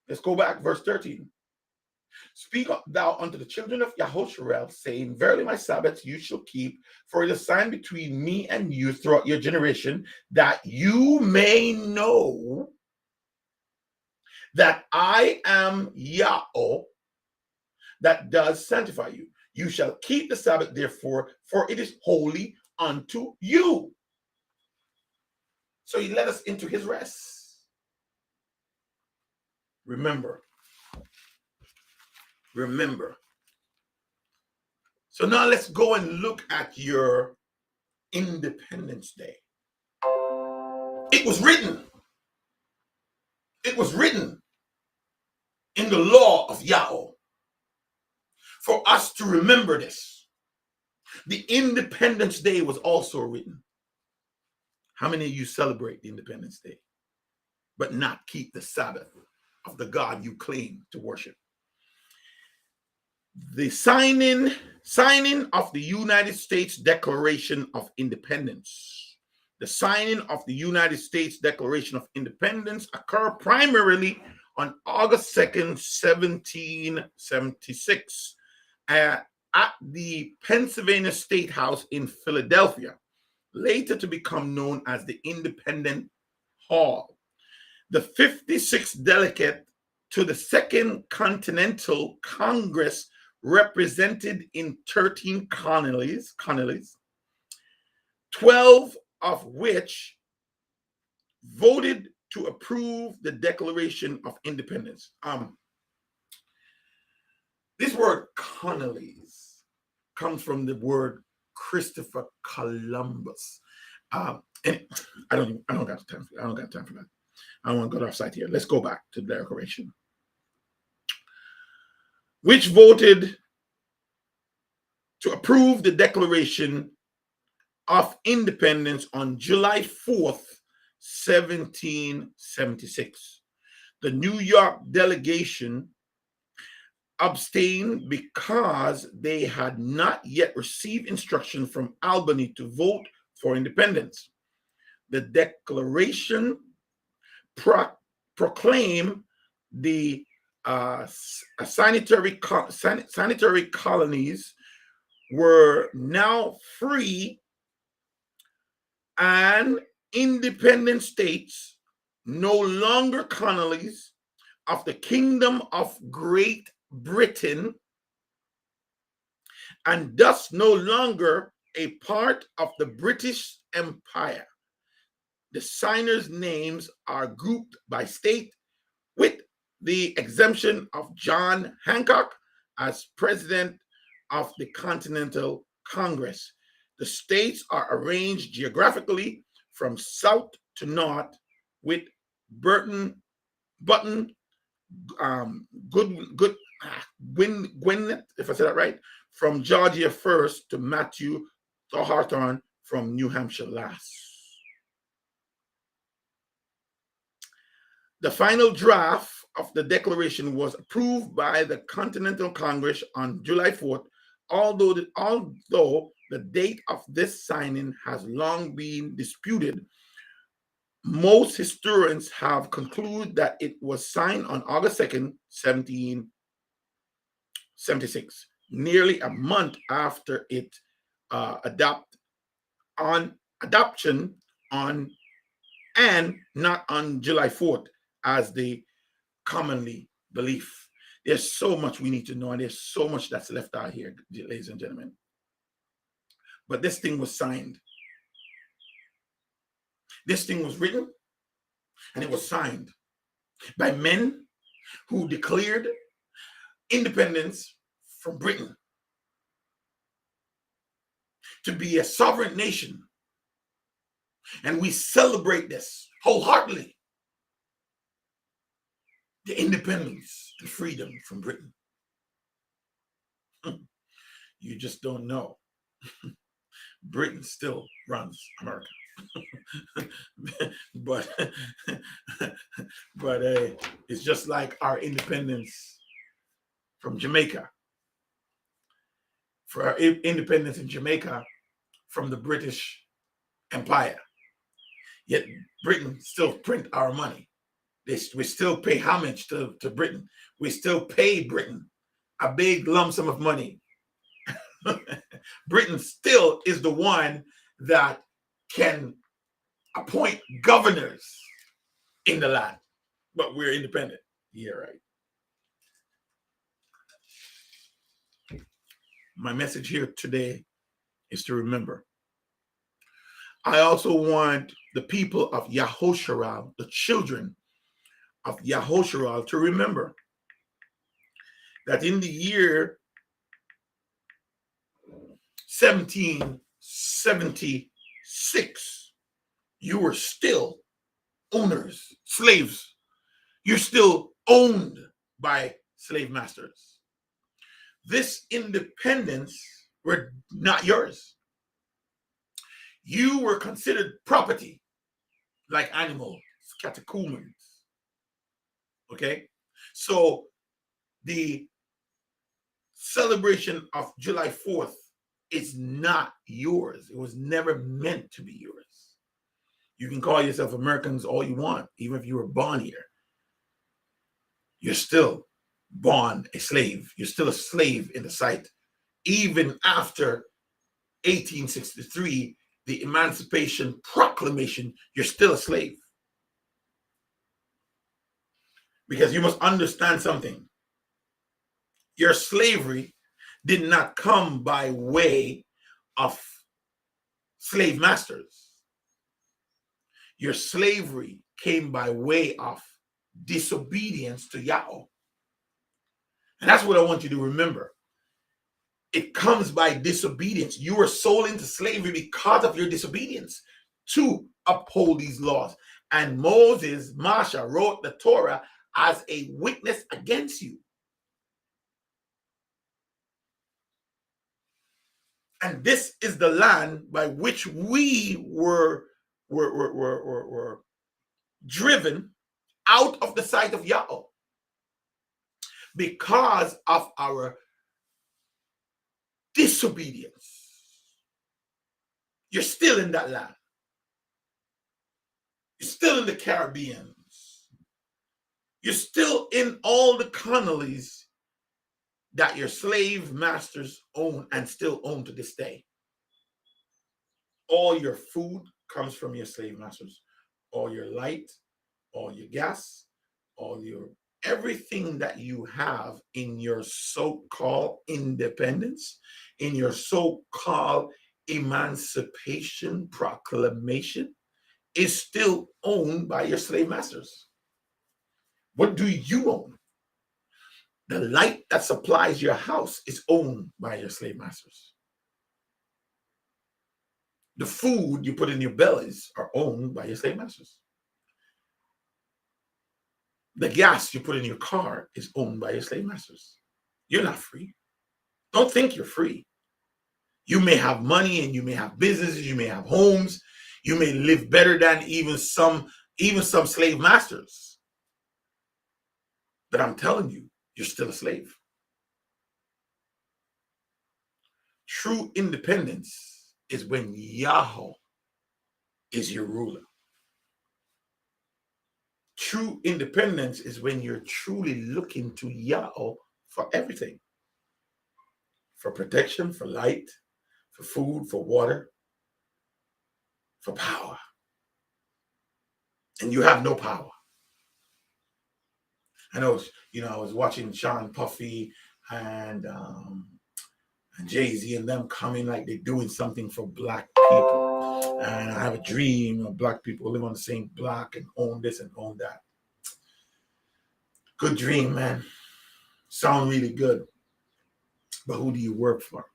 Let's go back, verse 13. Speak thou unto the children of Yahusha, saying, Verily my Sabbaths you shall keep, for it is a sign between me and you throughout your generation, that you may know that I am Yahweh, that does sanctify you. You shall keep the Sabbath, therefore, for it is holy unto you. So he led us into his rest. Remember. So now let's go and look at your Independence Day. It was written in the law of Yahweh for us to remember this. The Independence Day was also written. How many of you celebrate the Independence Day, but not keep the Sabbath of the God you claim to worship? The signing of the United States Declaration of Independence. The signing of the United States Declaration of Independence occurred primarily on August 2nd, 1776 at the Pennsylvania State House in Philadelphia, later to become known as the Independence Hall. The 56th delegate to the Second Continental Congress represented in 13 colonies, 12 of which voted to approve the Declaration of Independence. This word colonies comes from the word Christopher Columbus. And I don't got time for that. I don't want to go off site here. Let's go back to the Declaration, which voted to approve the Declaration of Independence on July 4th, 1776. The New York delegation abstained because they had not yet received instruction from Albany to vote for independence. The Declaration proclaimed the sanitary colonies were now free and independent states, no longer colonies of the Kingdom of Great Britain, and thus no longer a part of the British Empire. The signers' names are grouped by state, with the exemption of John Hancock as president of the Continental Congress. The states are arranged geographically from south to north, with Gwinnett, if I said that right, from Georgia first to Matthew Hawthorne from New Hampshire last. The final draft of the declaration was approved by the Continental Congress on July 4th, although the date of this signing has long been disputed. Most historians have concluded that it was signed on August 2nd, 1776, nearly a month after its adoption on and not on July 4th, as they commonly believe. There's so much we need to know, and there's so much that's left out here, ladies and gentlemen. But this thing was signed. This thing was written, and it was signed by men who declared independence from Britain to be a sovereign nation. And we celebrate this wholeheartedly. The independence and freedom from Britain. You just don't know. Britain still runs America. but it's just like our independence from Jamaica. For our independence in Jamaica from the British Empire. Yet Britain still print our money. We still pay homage to Britain. We still pay Britain a big lump sum of money. Britain still is the one that can appoint governors in the land, but we're independent. Yeah, right. My message here today is to remember. I also want the people of Yahosharal, the children of Yahosharal, to remember that in the year 1776, you were still owners, slaves. You're still owned by slave masters. This independence were not yours. You were considered property, like animals, catechumens. Okay? So the celebration of July 4th is not yours. It was never meant to be yours. You can call yourself Americans all you want, even if you were born here. You're still born a slave. You're still a slave in the sight. Even after 1863, the Emancipation Proclamation, you're still a slave. Because you must understand something. Your slavery did not come by way of slave masters. Your slavery came by way of disobedience to Yahweh. And that's what I want you to remember. It comes by disobedience. You were sold into slavery because of your disobedience to uphold these laws. And Moses, Masha, wrote the Torah as a witness against you. And this is the land by which we were driven out of the sight of Yahweh because of our disobedience. You're still in that land. You're still in the Caribbean. You're still in all the colonies that your slave masters own and still own to this day. All your food comes from your slave masters. All your light, all your gas, all your everything that you have in your so-called independence, in your so-called Emancipation Proclamation, is still owned by your slave masters. What do you own? The light that supplies your house is owned by your slave masters. The food you put in your bellies are owned by your slave masters. The gas you put in your car is owned by your slave masters. You're not free. Don't think you're free. You may have money and you may have businesses, you may have homes, you may live better than even some slave masters. But I'm telling you, you're still a slave. True independence is when Yahweh is your ruler. True independence is when you're truly looking to Yahweh for everything. For protection, for light, for food, for water, for power. And you have no power. I know, I was watching Sean Puffy and Jay-Z and them coming like they're doing something for black people. And I have a dream of black people live on the same block and own this and own that. Good dream, man. Sound really good. But who do you work for?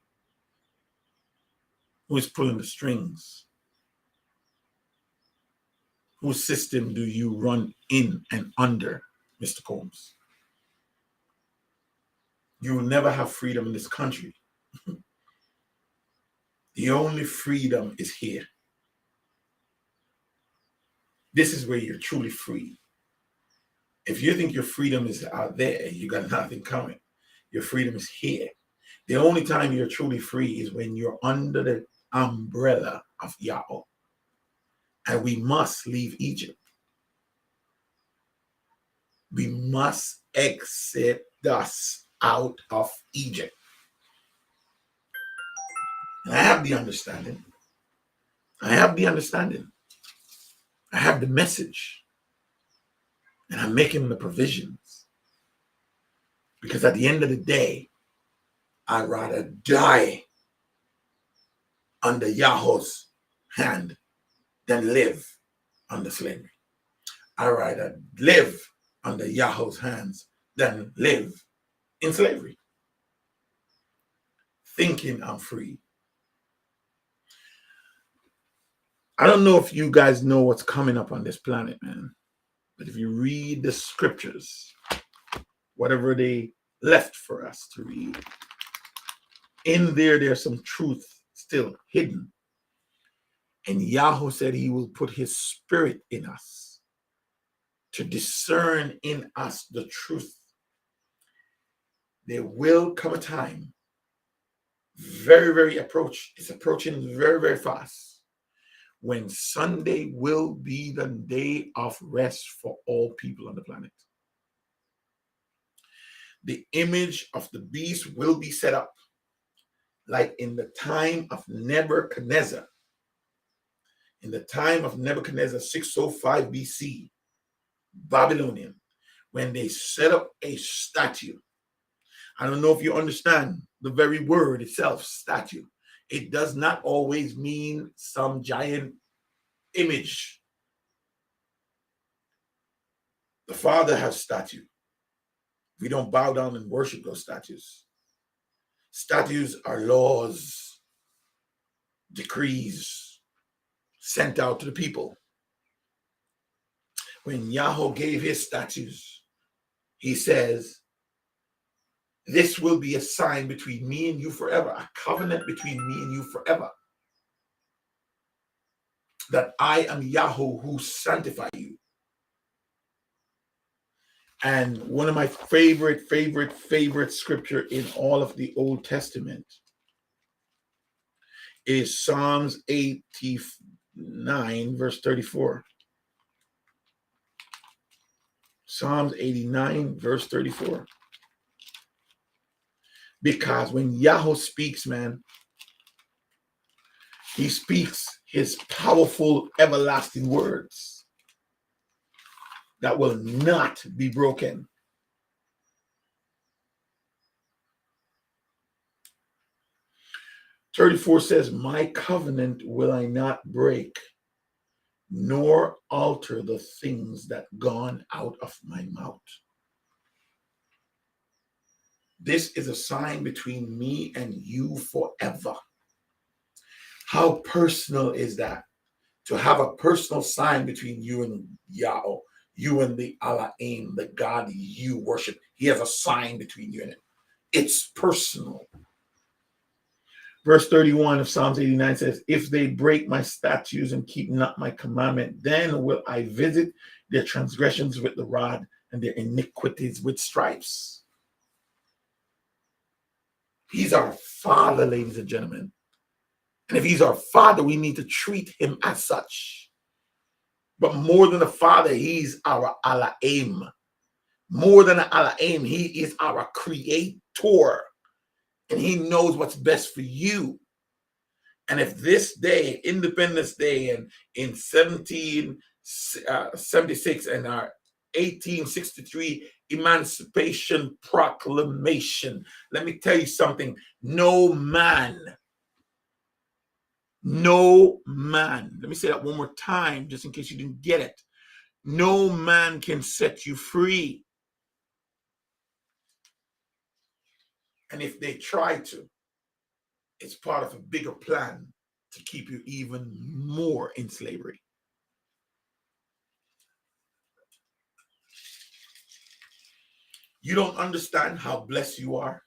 Who's pulling the strings? Whose system do you run in and under, Mr. Combs? You will never have freedom in this country. The only freedom is here. This is where you're truly free. If you think your freedom is out there, you got nothing coming. Your freedom is here. The only time you're truly free is when you're under the umbrella of Yahweh. And we must leave Egypt. We must exit us out of Egypt. And I have the understanding. I have the message. And I'm making the provisions. Because at the end of the day, I'd rather die under Yahweh's hand than live under slavery. I'd rather live under Yahweh's hands than live in slavery. Thinking I'm free. I don't know if you guys know what's coming up on this planet, man. But if you read the scriptures, whatever they left for us to read, in there's some truth still hidden. And Yahweh said he will put his spirit in us to discern in us the truth. There will come a time, it's approaching very, very fast, when Sunday will be the day of rest for all people on the planet. The image of the beast will be set up like in the time of Nebuchadnezzar. In the time of Nebuchadnezzar, 605 BC, Babylonian, when they set up a statue. I don't know if you understand the very word itself, statue. It does not always mean some giant image. The Father has statue. We don't bow down and worship those statues. Statues are laws, decrees sent out to the people. When Yahweh gave his statues, he says, this will be a sign between me and you forever, a covenant between me and you forever. That I am Yahweh who sanctify you. And one of my favorite scripture in all of the Old Testament is Psalms 89, verse 34. Psalms 89, verse 34. Because when Yahweh speaks, man, he speaks his powerful, everlasting words that will not be broken. (34) says, my covenant will I not break, nor alter the things that gone out of my mouth. This is a sign between me and you forever. How personal is that? To have a personal sign between you and Yahweh, you and the Elohim, the God you worship. He has a sign between you and him. It's personal. Verse 31 of Psalms 89 says, if they break my statutes and keep not my commandment, then will I visit their transgressions with the rod and their iniquities with stripes. He's our Father, ladies and gentlemen. And if he's our Father, we need to treat him as such. But more than a Father, he's our Elohim. More than an Elohim, he is our creator. And he knows what's best for you. And if this day, Independence Day, and in 1776 and our 1863 Emancipation Proclamation, let me tell you something. No man, let me say that one more time, just in case you didn't get it. No man can set you free. And if they try to, it's part of a bigger plan to keep you even more in slavery. You don't understand how blessed you are.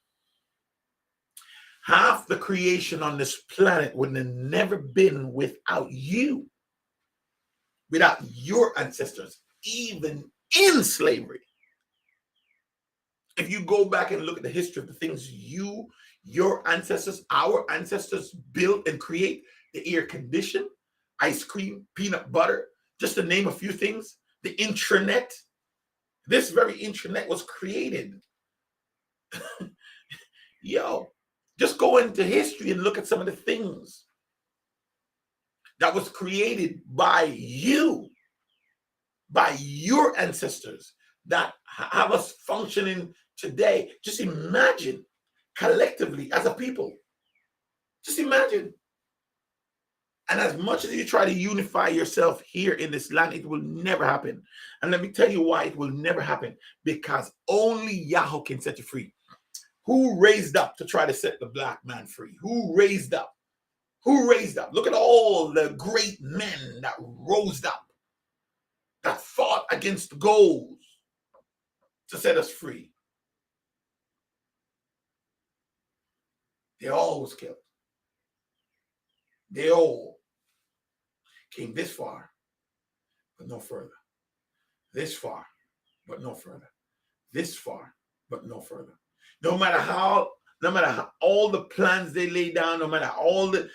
Half the creation on this planet would have never been without you, without your ancestors, even in slavery. If you go back and look at the history of the things your ancestors, our ancestors built and create, the air condition, ice cream, peanut butter, just to name a few things, the intranet, this very intranet was created. Yo, just go into history and look at some of the things that was created by you, by your ancestors that have us functioning today. Just imagine collectively as a people. Just imagine. And as much as you try to unify yourself here in this land, it will never happen. And let me tell you why it will never happen. Because only Yahweh can set you free. Who raised up to try to set the black man free? Who raised up? Who raised up? Look at all the great men that rose up, that fought against the goals to set us free. They all was killed. They all came this far, but no further. This far, but no further. This far, but no further. No matter how all the plans they lay down, no matter all the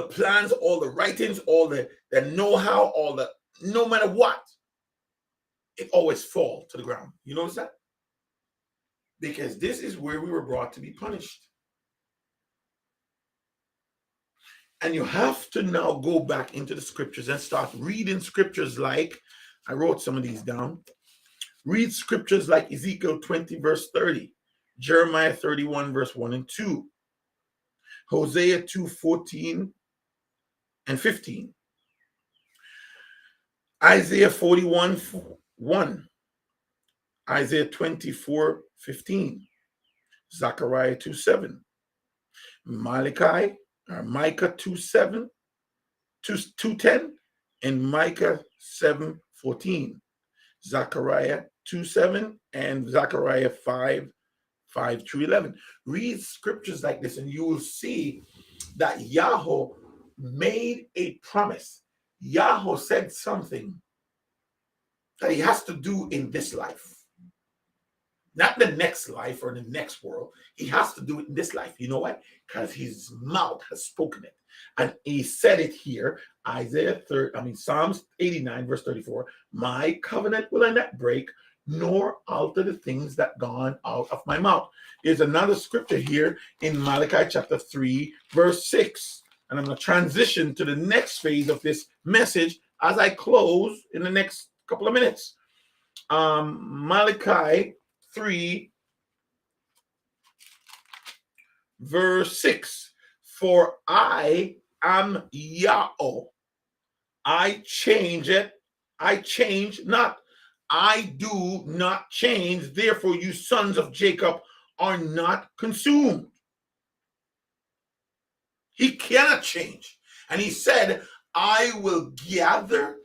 plans, all the writings, all the know-how, no matter what, it always fall to the ground. You notice that? Because this is where we were brought to be punished. And you have to now go back into the scriptures and start reading scriptures like, I wrote some of these down. Read scriptures like Ezekiel 20, verse 30, Jeremiah 31, verse 1 and 2, Hosea 2, 14 and 15, Isaiah 41, 1, Isaiah 24, 15, Zechariah 2, 7, Micah 2, 7, 2, 10, and Micah 7, 14. Zechariah 2, 7 and Zechariah 5, 5 through 11. Read scriptures like this and you will see that Yahweh made a promise. Yahweh said something that he has to do in this life. Not the next life or the next world. He has to do it in this life. You know why? Because his mouth has spoken it. And he said it here, Psalms 89, verse 34. My covenant will I not break, nor alter the things that gone out of my mouth. There's another scripture here in Malachi chapter 3, verse 6. And I'm going to transition to the next phase of this message as I close in the next couple of minutes. Malachi 3, verse 6. For I am Yahweh. I change it. I change not. I do not change. Therefore, you sons of Jacob are not consumed. He cannot change. And he said, I will gather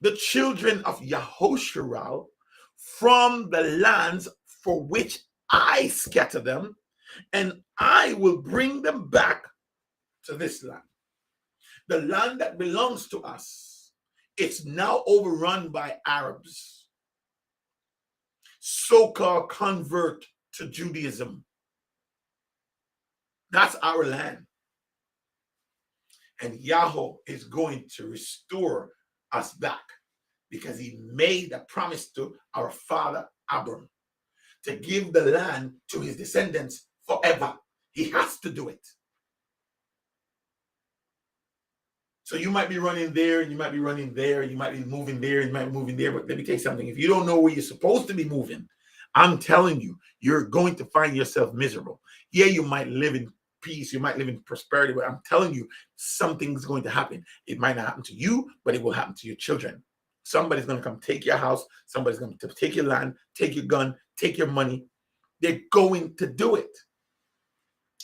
the children of Yahosharal from the lands for which I scatter them, and I will bring them back to this land. The land that belongs to us, it's now overrun by Arabs, so-called convert to Judaism. That's our land. And Yahweh is going to restore us back because he made a promise to our father Abram to give the land to his descendants forever. He has to do it. So you might be running there, and you might be running there, you might be moving there, and you might be moving there. But let me tell you something. If you don't know where you're supposed to be moving, I'm telling you, you're going to find yourself miserable. Yeah, you might live in peace, you might live in prosperity, but I'm telling you, something's going to happen. It might not happen to you, but it will happen to your children. Somebody's going to come take your house. Somebody's going to take your land, take your gun, take your money. They're going to do it.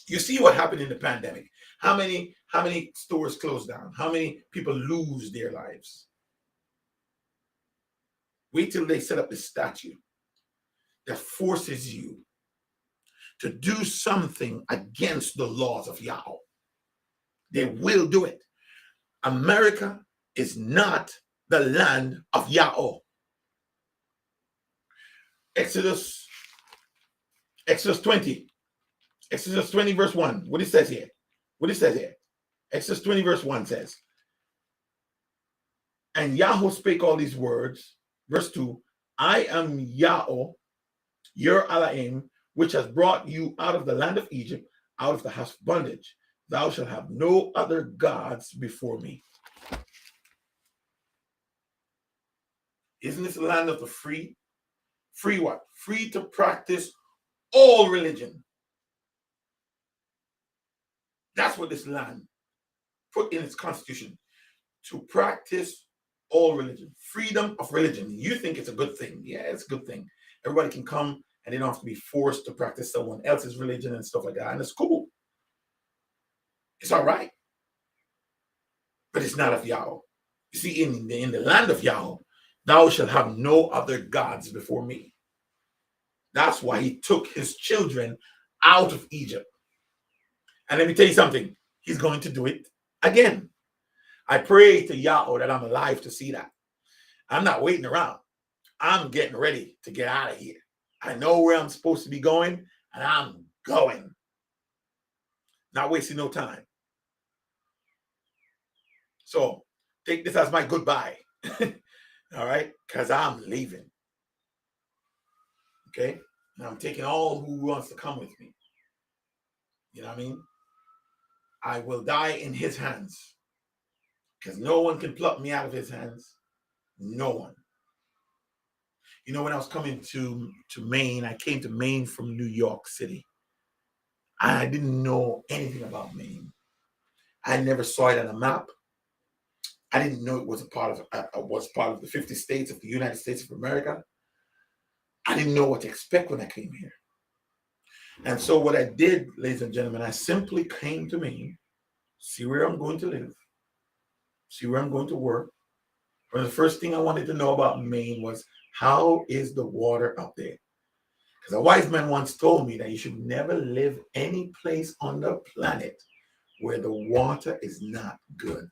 You see what happened in the pandemic. How many stores closed down? How many people lose their lives? Wait till they set up the statute that forces you to do something against the laws of Yahweh. They will do it. America is not the land of Yahweh. Exodus 20. Exodus 20 verse 1. What it says here. Exodus 20 verse 1 says, and Yahweh spake all these words. Verse 2, I am Yahweh, your Elohim, which has brought you out of the land of Egypt, out of the house of bondage. Thou shalt have no other gods before me. Isn't this the land of the free? Free what? Free to practice all religion. That's what this land put in its constitution. To practice all religion. Freedom of religion. You think it's a good thing. Yeah, it's a good thing. Everybody can come and they don't have to be forced to practice someone else's religion and stuff like that. And it's cool. It's all right. But it's not of Yahweh. You see, in the land of Yahweh, thou shalt have no other gods before me. That's why he took his children out of Egypt. And let me tell you something. He's going to do it again. I pray to Yahweh that I'm alive to see that. I'm not waiting around. I'm getting ready to get out of here. I know where I'm supposed to be going, and I'm going. Not wasting no time. So take this as my goodbye. All right? Because I'm leaving. Okay? And I'm taking all who wants to come with me. You know what I mean? I will die in his hands. Because no one can pluck me out of his hands. No one. You know, when I was coming to Maine, I came to Maine from New York City. I didn't know anything about Maine. I never saw it on a map. I didn't know it was part of the 50 states of the United States of America. I didn't know what to expect when I came here. And so what I did, ladies and gentlemen, I simply came to Maine, see where I'm going to live, see where I'm going to work. But the first thing I wanted to know about Maine was, how is the water up there? Because a wise man once told me that you should never live any place on the planet where the water is not good.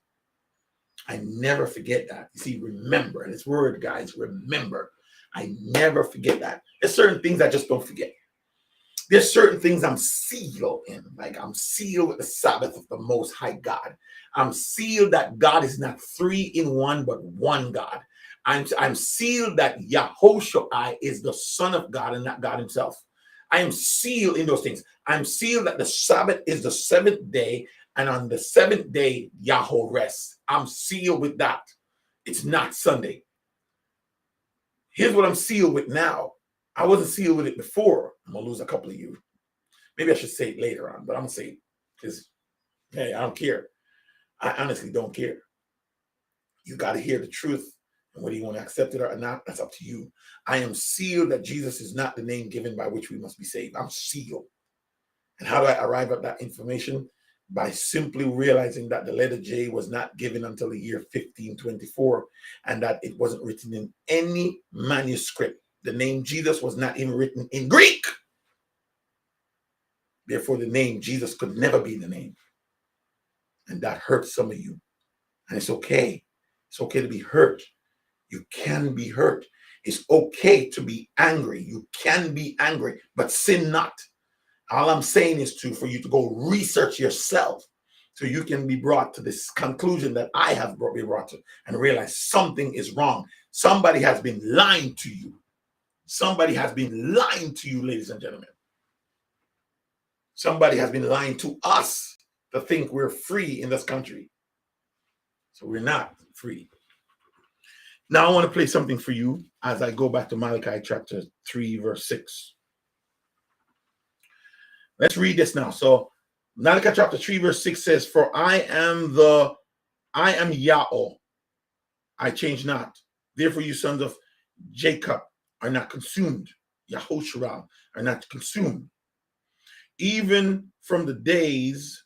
I never forget that. You see, remember, this word, guys, remember. I never forget that. There's certain things I just don't forget. There's certain things I'm sealed in. Like I'm sealed with the Sabbath of the Most High God. I'm sealed that God is not three in one, but one God. I'm sealed that Yahushua is the Son of God and not God himself. I am sealed in those things. I'm sealed that the Sabbath is the seventh day, and on the seventh day, Yahweh rests. I'm sealed with that. It's not Sunday. Here's what I'm sealed with now. I wasn't sealed with it before. I'm going to lose a couple of you. Maybe I should say it later on, but I'm going to say it because, hey, I don't care. I honestly don't care. You got to hear the truth. And whether you want to accept it or not, that's up to you. I am sealed that Jesus is not the name given by which we must be saved. I'm sealed. And how do I arrive at that information? By simply realizing that the letter J was not given until the year 1524, and that it wasn't written in any manuscript The name Jesus was not even written in Greek. Therefore, the name Jesus could never be the name. And that hurts some of you. And it's okay. It's okay to be hurt. You can be hurt. It's okay to be angry. You can be angry, but sin not. All I'm saying is for you to go research yourself so you can be brought to this conclusion that I have been brought to, and realize something is wrong. Somebody has been lying to you. Somebody has been lying to you, ladies and gentlemen. Somebody has been lying to us to think we're free in this country. So we're not free. Now I want to play something for you as I go back to Malachi chapter 3, verse 6. Let's read this now. So Malachi chapter 3, verse 6 says, "For I am Yahweh, I change not. Therefore you sons of Jacob are not consumed. Yahushua are not consumed. Even from the days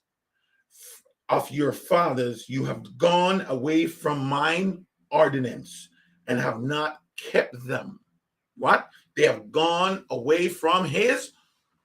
of your fathers, you have gone away from mine ordinance and have not kept them." What? They have gone away from his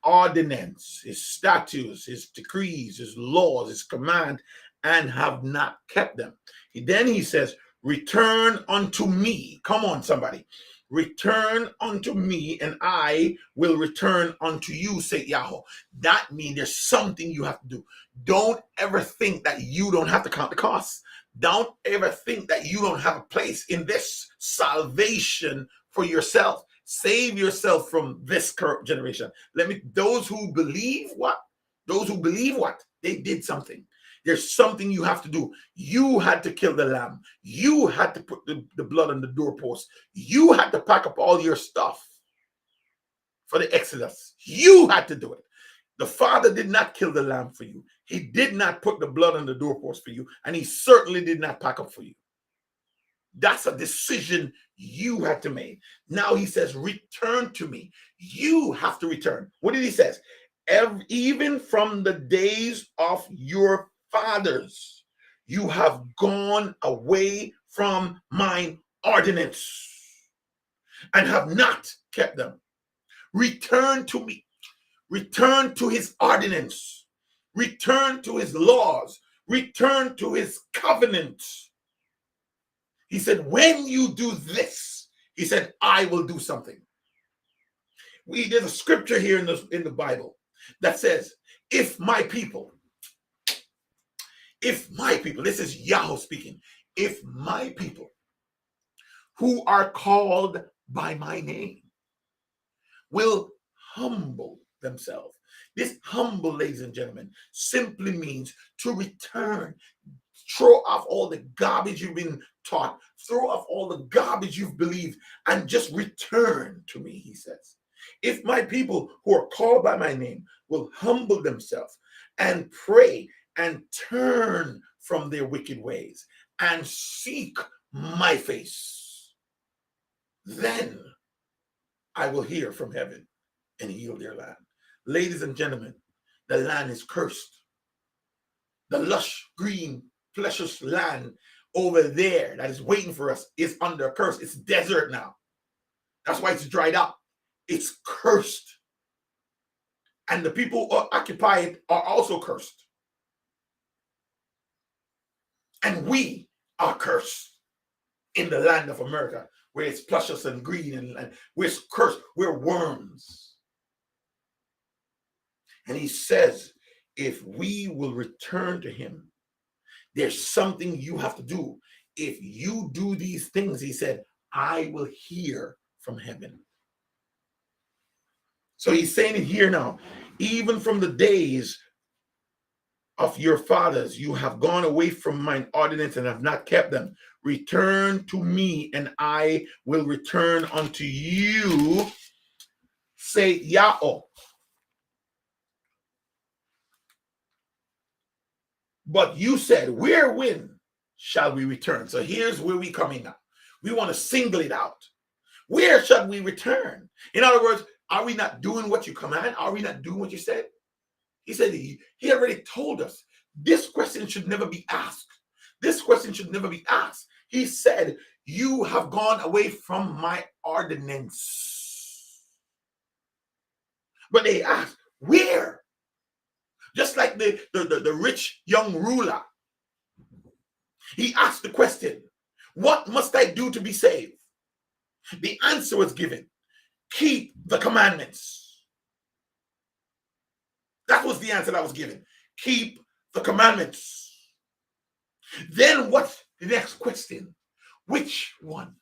ordinance, his statutes, his decrees, his laws, his command, and have not kept them. Then he says, "Return unto me." Come on, somebody. "Return unto me, and I will return unto you," say Yahweh. That means there's something you have to do. Don't ever think that you don't have to count the costs. Don't ever think that you don't have a place in this salvation for yourself. Save yourself from this current generation. Those who believe what? Those who believe what? They did something. There's something you have to do. You had to kill the lamb. You had to put the blood on the doorpost. You had to pack up all your stuff for the Exodus. You had to do it. The Father did not kill the lamb for you. He did not put the blood on the doorpost for you. And he certainly did not pack up for you. That's a decision you had to make. Now he says, "Return to me." You have to return. What did he say? Even from the days of your fathers, you have gone away from mine ordinance and have not kept them. Return to me. Return to his ordinance. Return to his laws. Return to his covenants. He said, when you do this, he said, I will do something. There's a scripture here in the Bible that says, if my people, this is Yahweh speaking, if my people who are called by my name will humble themselves. This humble, ladies and gentlemen, simply means to return. Throw off all the garbage you've been taught. Throw off all the garbage you've believed and just return to me, he says. If my people who are called by my name will humble themselves and pray and turn from their wicked ways and seek my face, then I will hear from heaven and heal their land. Ladies and gentlemen, the land is cursed. The lush, green, precious land over there that is waiting for us is under a curse. It's desert now. That's why it's dried up. It's cursed. And the people who occupy it are also cursed. And we are cursed in the land of America, where it's precious and green and we're cursed. We're worms. And he says, if we will return to him, there's something you have to do. If you do these things, he said, I will hear from heaven. So he's saying it here now, even from the days of your fathers, you have gone away from mine ordinance and have not kept them. Return to me, and I will return unto you, say Yahweh. But you said, wherewith shall we return? So here's where we coming up. We want to single it out. Where shall we return? In other words, are we not doing what you command? Are we not doing what you said? He said he already told us. This question should never be asked. This question should never be asked. He said, you have gone away from my ordinance. But they asked, where? Just like the rich young ruler. He asked the question, what must I do to be saved? The answer was given, keep the commandments. That was the answer that was given. Keep the commandments. Then what's the next question? Which one?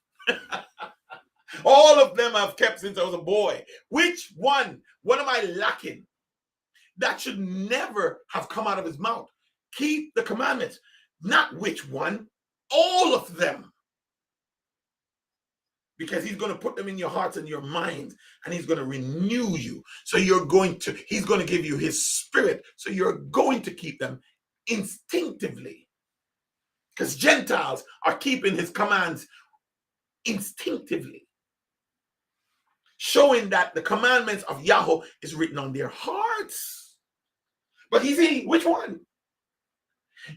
All of them I've kept since I was a boy. Which one? What am I lacking? That should never have come out of his mouth. Keep the commandments. Not which one, all of them. Because he's going to put them in your hearts and your minds, and he's going to renew you. So he's going to give you his spirit. So you're going to keep them instinctively. Because Gentiles are keeping his commands instinctively, showing that the commandments of Yahweh is written on their hearts. But he's saying, which one?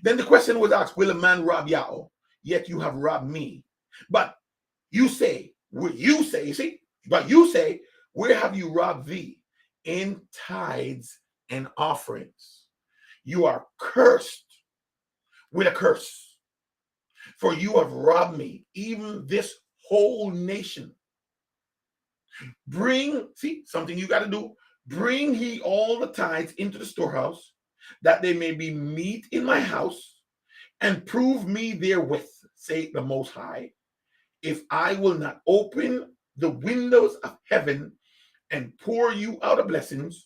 Then the question was asked, will a man rob Yahweh? Yet you have robbed me. But you say, where have you robbed thee? In tithes and offerings. You are cursed with a curse, for you have robbed me, even this whole nation. Something you got to do. Bring ye all the tithes into the storehouse, that they may be meat in my house, and prove me therewith, say the Most High, if I will not open the windows of heaven and pour you out of blessings,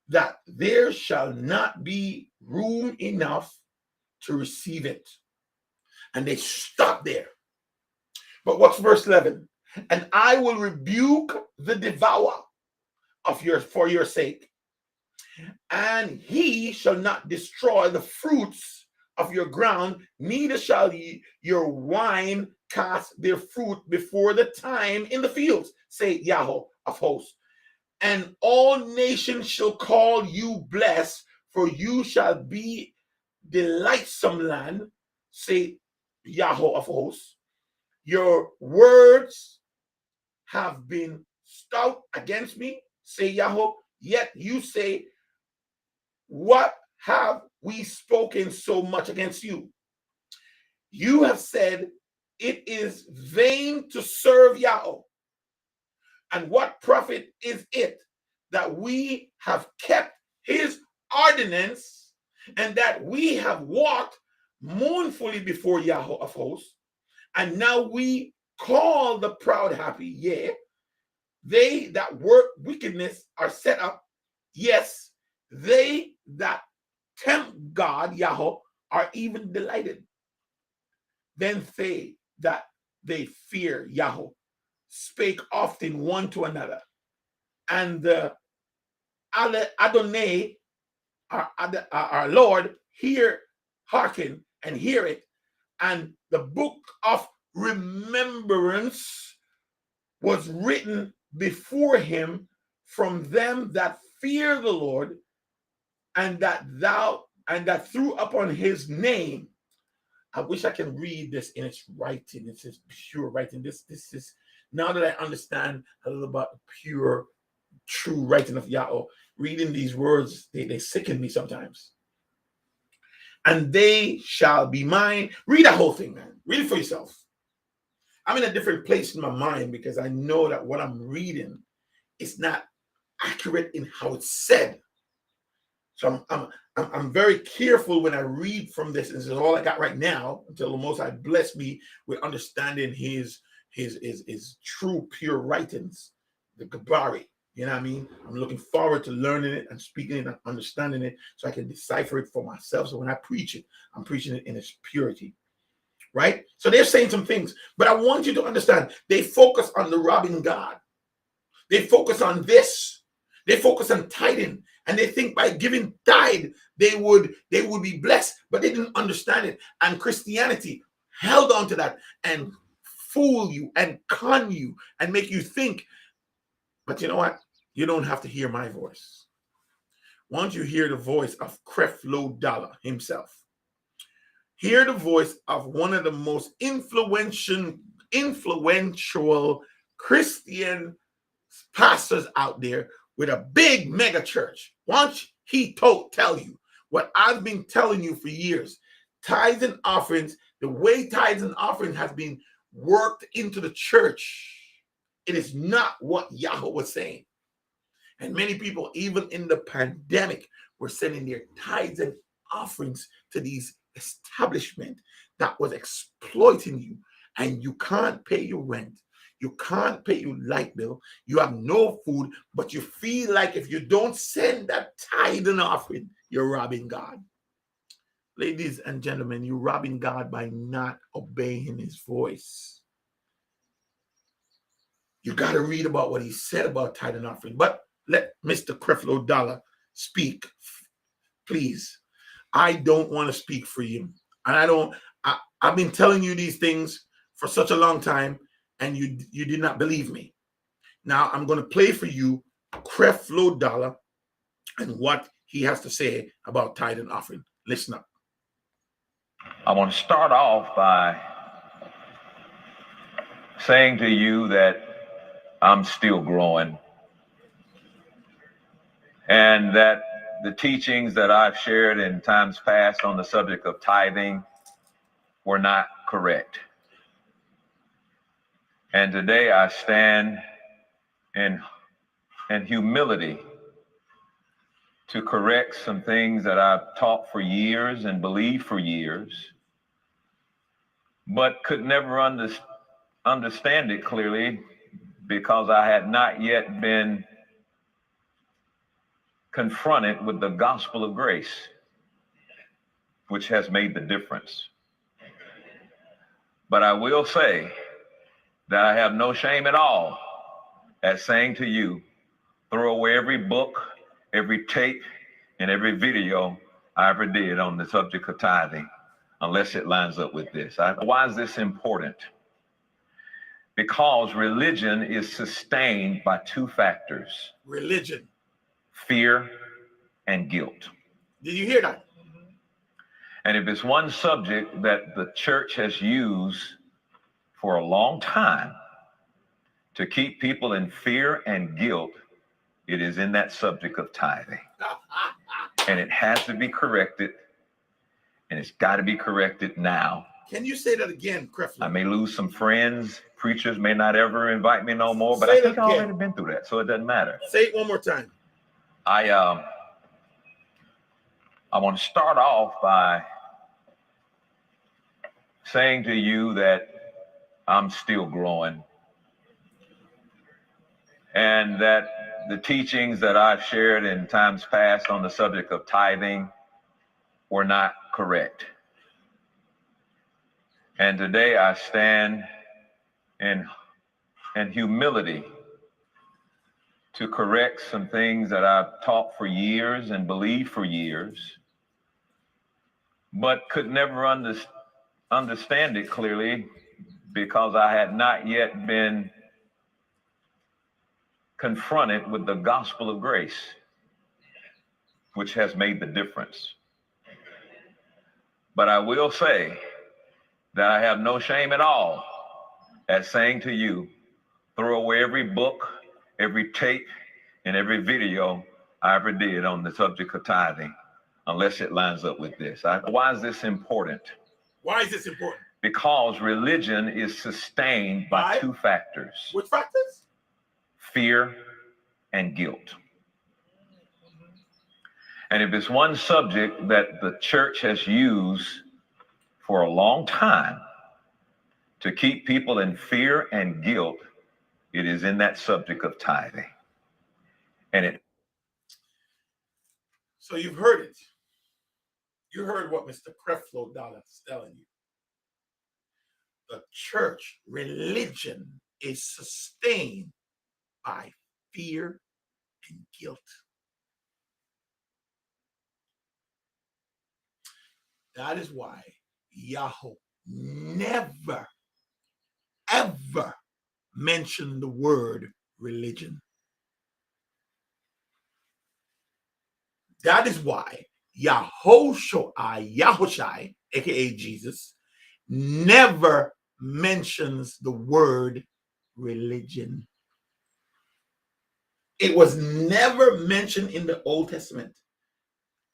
that there shall not be room enough to receive it. And they stop there. But what's verse 11? And I will rebuke the devourer for your sake, and he shall not destroy the fruits of your ground, neither shall your wine cast their fruit before the time in the fields, say Yahweh of hosts. And all nations shall call you blessed, for you shall be delightsome land, say Yahweh of hosts. Your words have been stout against me, say Yahweh, yet you say, what have we spoken so much against you? You have said, it is vain to serve Yahweh. And what profit is it that we have kept his ordinance, and that we have walked mournfully before Yahweh of hosts? And now we call the proud happy, yea, they that work wickedness are set up. Yes, they that tempt God, Yahweh, are even delighted. Then they that they fear Yahweh spake often one to another. And the Adonai, our Lord, hearken and hear it. And the book of remembrance was written before him from them that fear the Lord, and that threw upon his name. I wish I can read this in its writing. It's just pure writing. This is, now that I understand a little about the pure, true writing of Yahweh, reading these words, they sicken me sometimes. And they shall be mine. Read that whole thing, man. Read it for yourself. I'm in a different place in my mind because I know that what I'm reading is not accurate in how it's said. So I'm very careful when I read from this. And this is all I got right now, until the Most High bless me with understanding his true pure writings, the Gabari. You know what I mean? I'm looking forward to learning it and speaking it and understanding it, so I can decipher it for myself. So when I preach it, I'm preaching it in its purity. Right? So they're saying some things, but I want you to understand, they focus on the robbing God. They focus on this. They focus on tithing, and they think by giving tithe, they would be blessed, but they didn't understand it. And Christianity held on to that and fool you and con you and make you think. But you know what? You don't have to hear my voice. Why don't you hear the voice of Creflo Dollar himself? Hear the voice of one of the most influential Christian pastors out there, with a big mega church. Once he tell you what I've been telling you for years, tithes and offerings, the way tithes and offerings has been worked into the church, it is not what Yahweh was saying. And many people, even in the pandemic, were sending their tithes and offerings to these establishments that was exploiting you. And you can't pay your rent. You can't pay your light bill. You have no food, but you feel like if you don't send that tithe and offering, you're robbing God. Ladies and gentlemen, you're robbing God by not obeying his voice. You got to read about what he said about tithe and offering. But let Mr. Creflo Dollar speak, please. I don't want to speak for you. And I've been telling you these things for such a long time, and you did not believe me. Now I'm going to play for you Creflo Dollar and what he has to say about tithe and offering. Listen up. I want to start off by saying to you that I'm still growing, and that the teachings that I've shared in times past on the subject of tithing were not correct. And today I stand in humility to correct some things that I've taught for years and believed for years, but could never understand it clearly because I had not yet been confronted with the gospel of grace, which has made the difference. But I will say that I have no shame at all at saying to you, throw away every book, every tape, and every video I ever did on the subject of tithing, unless it lines up with this. Why is this important? Because religion is sustained by two factors. Religion. Fear and guilt. Did you hear that? And if it's one subject that the church has used for a long time to keep people in fear and guilt, it is in that subject of tithing. And it has to be corrected, and it's got to be corrected now. Can you say that again, Creflo? I may lose some friends. Preachers may not ever invite me no more, but I think I've already been through that, so it doesn't matter. Say it one more time. I want to start off by saying to you that I'm still growing, and that the teachings that I've shared in times past on the subject of tithing were not correct. And today I stand in humility to correct some things that I've taught for years and believed for years, but could never understand it clearly because I had not yet been confronted with the gospel of grace, which has made the difference. But I will say that I have no shame at all at saying to you, throw away every book, every tape, and every video I ever did on the subject of tithing, unless it lines up with this. Why is this important? Why is this important? Because religion is sustained by two factors. Which factors? Fear and guilt. And if it's one subject that the church has used for a long time to keep people in fear and guilt, it is in that subject of tithing. So you've heard it. You heard what Mr. Creflo Dollar is telling you. The church religion is sustained by fear and guilt. That is why Yahweh never, ever mentioned the word religion. That is why Yahushai, aka Jesus, never mentions the word religion. It was never mentioned in the Old Testament,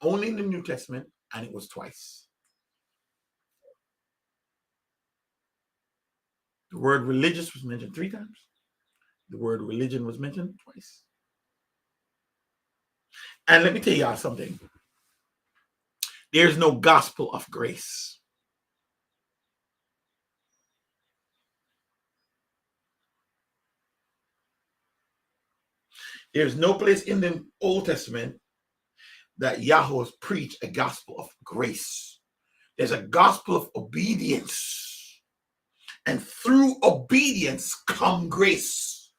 only in the New Testament, and it was twice. The word religious was mentioned 3 times. The word religion was mentioned twice. And let me tell y'all something. There's no gospel of grace. There's no place in the Old Testament that Yahweh preached a gospel of grace. There's a gospel of obedience. And through obedience come grace.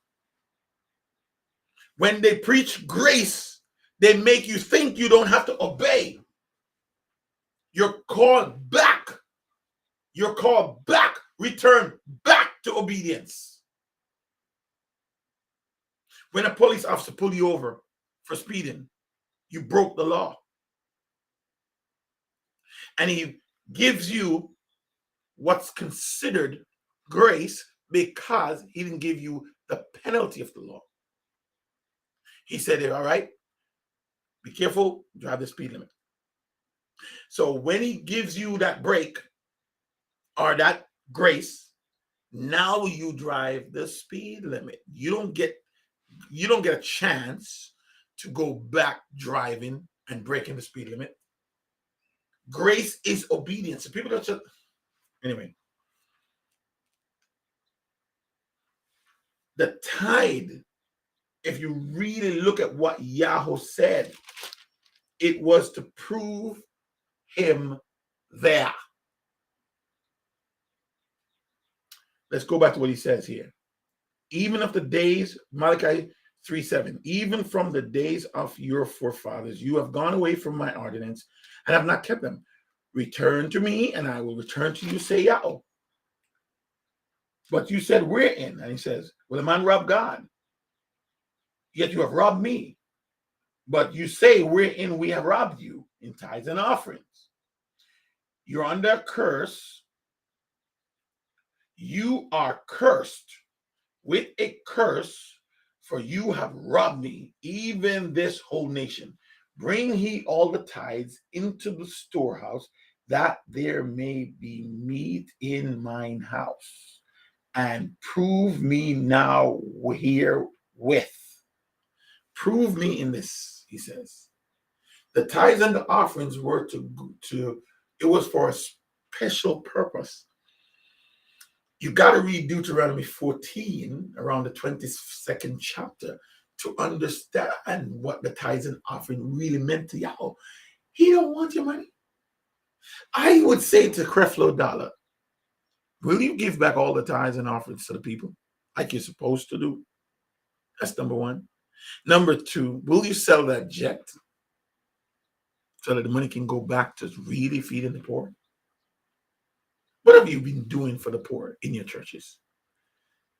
When they preach grace, they make you think you don't have to obey. You're called back. You're called back. Return back to obedience. When a police officer pulled you over for speeding, you broke the law. And he gives you what's considered grace because he didn't give you the penalty of the law. He said, all right, be careful, drive the speed limit. So when he gives you that break or that grace, now you drive the speed limit. You don't get a chance to go back driving and breaking the speed limit. Grace is obedience. People don't just, anyway. The tithe, if you really look at what Yahweh said, it was to prove him there. Let's go back to what he says here. Even of the days, Malachi 3:7, even from the days of your forefathers, you have gone away from my ordinance and have not kept them. Return to me, and I will return to you, say Yahweh. But you said, we're in. And he says, well, the man robbed God, yet you have robbed me. But you say, we're in, we have robbed you in tithes and offerings. You're under a curse. You are cursed with a curse, for you have robbed me, even this whole nation. Bring ye all the tithes into the storehouse, that there may be meat in mine house, and prove me now herewith. Prove me in this, he says. The tithes and the offerings were it was for a special purpose. You got to read Deuteronomy 14, around the 22nd chapter, to understand what the tithes and offering really meant to Yahweh. He don't want your money. I would say to Creflo Dollar, will you give back all the tithes and offerings to the people like you're supposed to do? That's number one. Number two, will you sell that jet so that the money can go back to really feeding the poor? What have you been doing for the poor in your churches?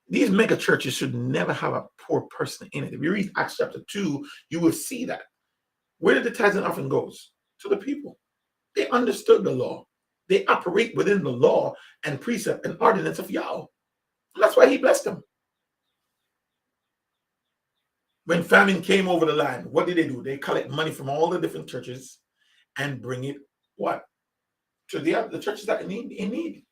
These mega churches should never have a poor person in it. If you read Acts chapter 2, you will see that. Where did the tithes and offering goes? To the people. They understood the law. They operate within the law and precept and ordinance of Yahweh. That's why he blessed them. When famine came over the land, what did they do? They collect money from all the different churches and bring it what? To the churches that are in need.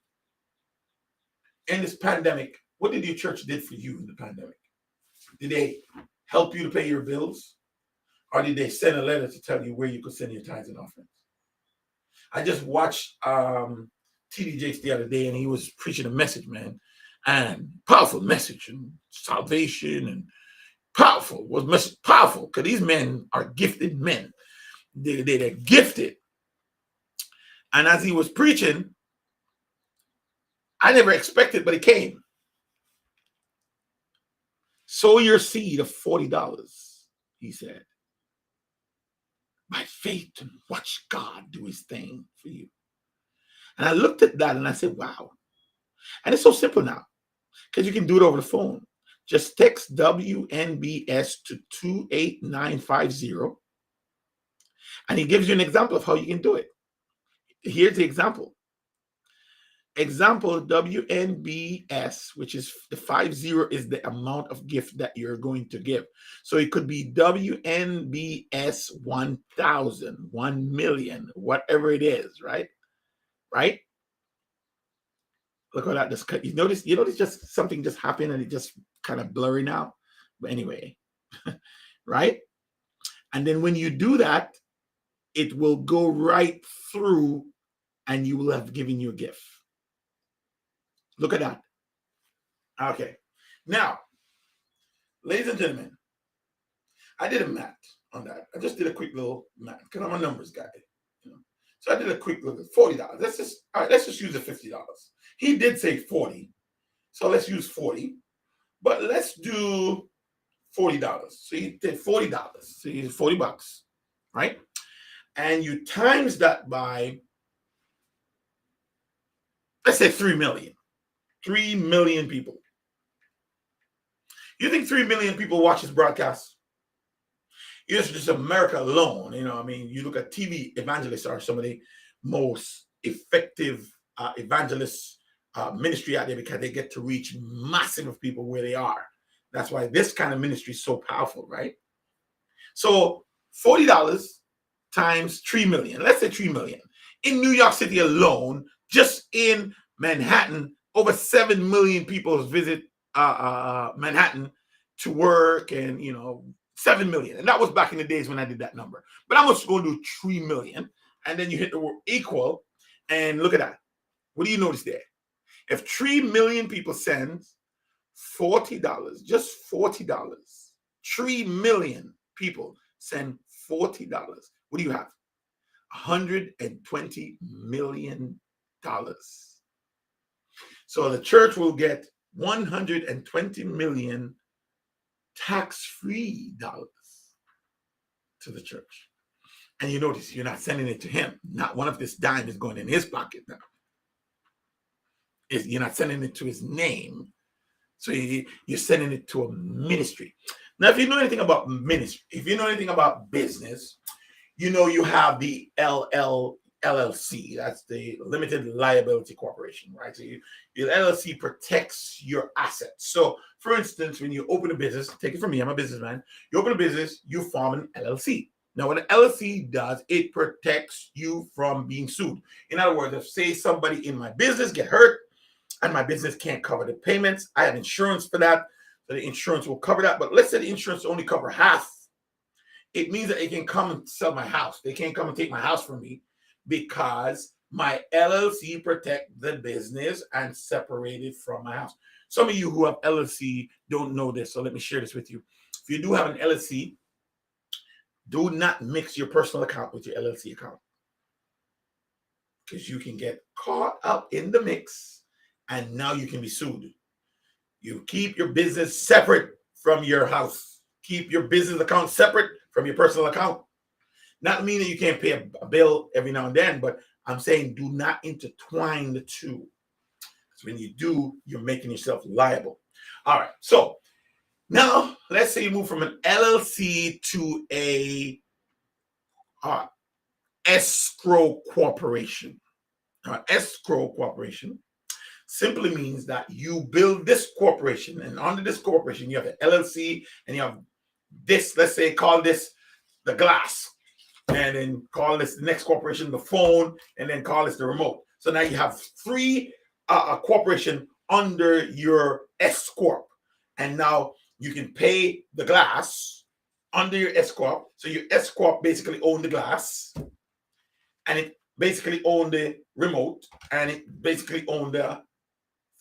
In this pandemic, what did your church did for you in the pandemic? Did they help you to pay your bills? Or did they send a letter to tell you where you could send your tithes and offerings? I just watched T.D. Jakes the other day, and he was preaching a message, man, and powerful message and salvation and powerful because these men are gifted men. They're gifted. And as he was preaching, I never expected, but it came. Sow your seed of $40, he said, by faith, and watch God do his thing for you. And I looked at that and I said, wow. And it's so simple now because you can do it over the phone. Just text WNBS to 28950 and he gives you an example of how you can do it. Here's the example. Example, WNBS, which is the 50 is the amount of gift that you're going to give. So it could be WNBS 1,000, 1 million, whatever it is, right? Right? Look at that. Just you notice just something just happened and it just kind of blurry now. But anyway, right? And then when you do that, it will go right through and you will have given your gift. Look at that. Okay. Now, ladies and gentlemen, I did a math on that. I just did a quick little math because I'm a numbers guy. You know? So I did a quick look at $40. Let's just use the $50. He did say 40. So let's use 40. But let's do $40. So you did $40. So you did $40, right? And you times that by, let's say 3 million. 3 million people. You think 3 million people watch this broadcast? It's just America alone. You know, I mean, you look at TV evangelists are some of the most effective evangelists ministry out there because they get to reach massive of people where they are. That's why this kind of ministry is so powerful, right? So $40 times 3 million. Let's say 3 million. In New York City alone, just in Manhattan, over 7 million people visit Manhattan to work, and 7 million. And that was back in the days when I did that number. But I'm just going to do 3 million. And then you hit the word equal. And look at that. What do you notice there? If 3 million people send $40, just $40, 3 million people send $40. What do you have? $120 million. So the church will get 120 million tax-free dollars to the church. And you notice you're not sending it to him. Not one of this dime is going in his pocket now. You're not sending it to his name. So you're sending it to a ministry. Now, if you know anything about ministry, if you know anything about business, you have the LLC. That's the Limited Liability Corporation, right? So your LLC protects your assets. So, for instance, when you open a business, take it from me, I'm a businessman. You open a business, you form an LLC. Now, what an LLC does, it protects you from being sued. In other words, if say somebody in my business get hurt and my business can't cover the payments, I have insurance for that. So the insurance will cover that. But let's say the insurance only cover half. It means that they can come and sell my house. They can't come and take my house from me because my LLC protect the business and separate it from my house. Some of you who have LLC don't know this, so let me share this with you. If you do have an LLC, do not mix your personal account with your LLC account because you can get caught up in the mix and now you can be sued. You keep your business separate from your house. Keep your business account separate from your personal account. Not meaning you can't pay a bill every now and then, but I'm saying do not intertwine the two. So when you do, you're making yourself liable. All right. So now let's say you move from an LLC to a escrow corporation. Escrow corporation simply means that you build this corporation, and under this corporation, you have the LLC and you have this, let's say, call this the glass, and then call this the next corporation the phone, and then call this the remote. So now you have three corporation under your S corp, and now you can pay the glass under your S corp. So your S corp basically own the glass, and it basically own the remote, and it basically own the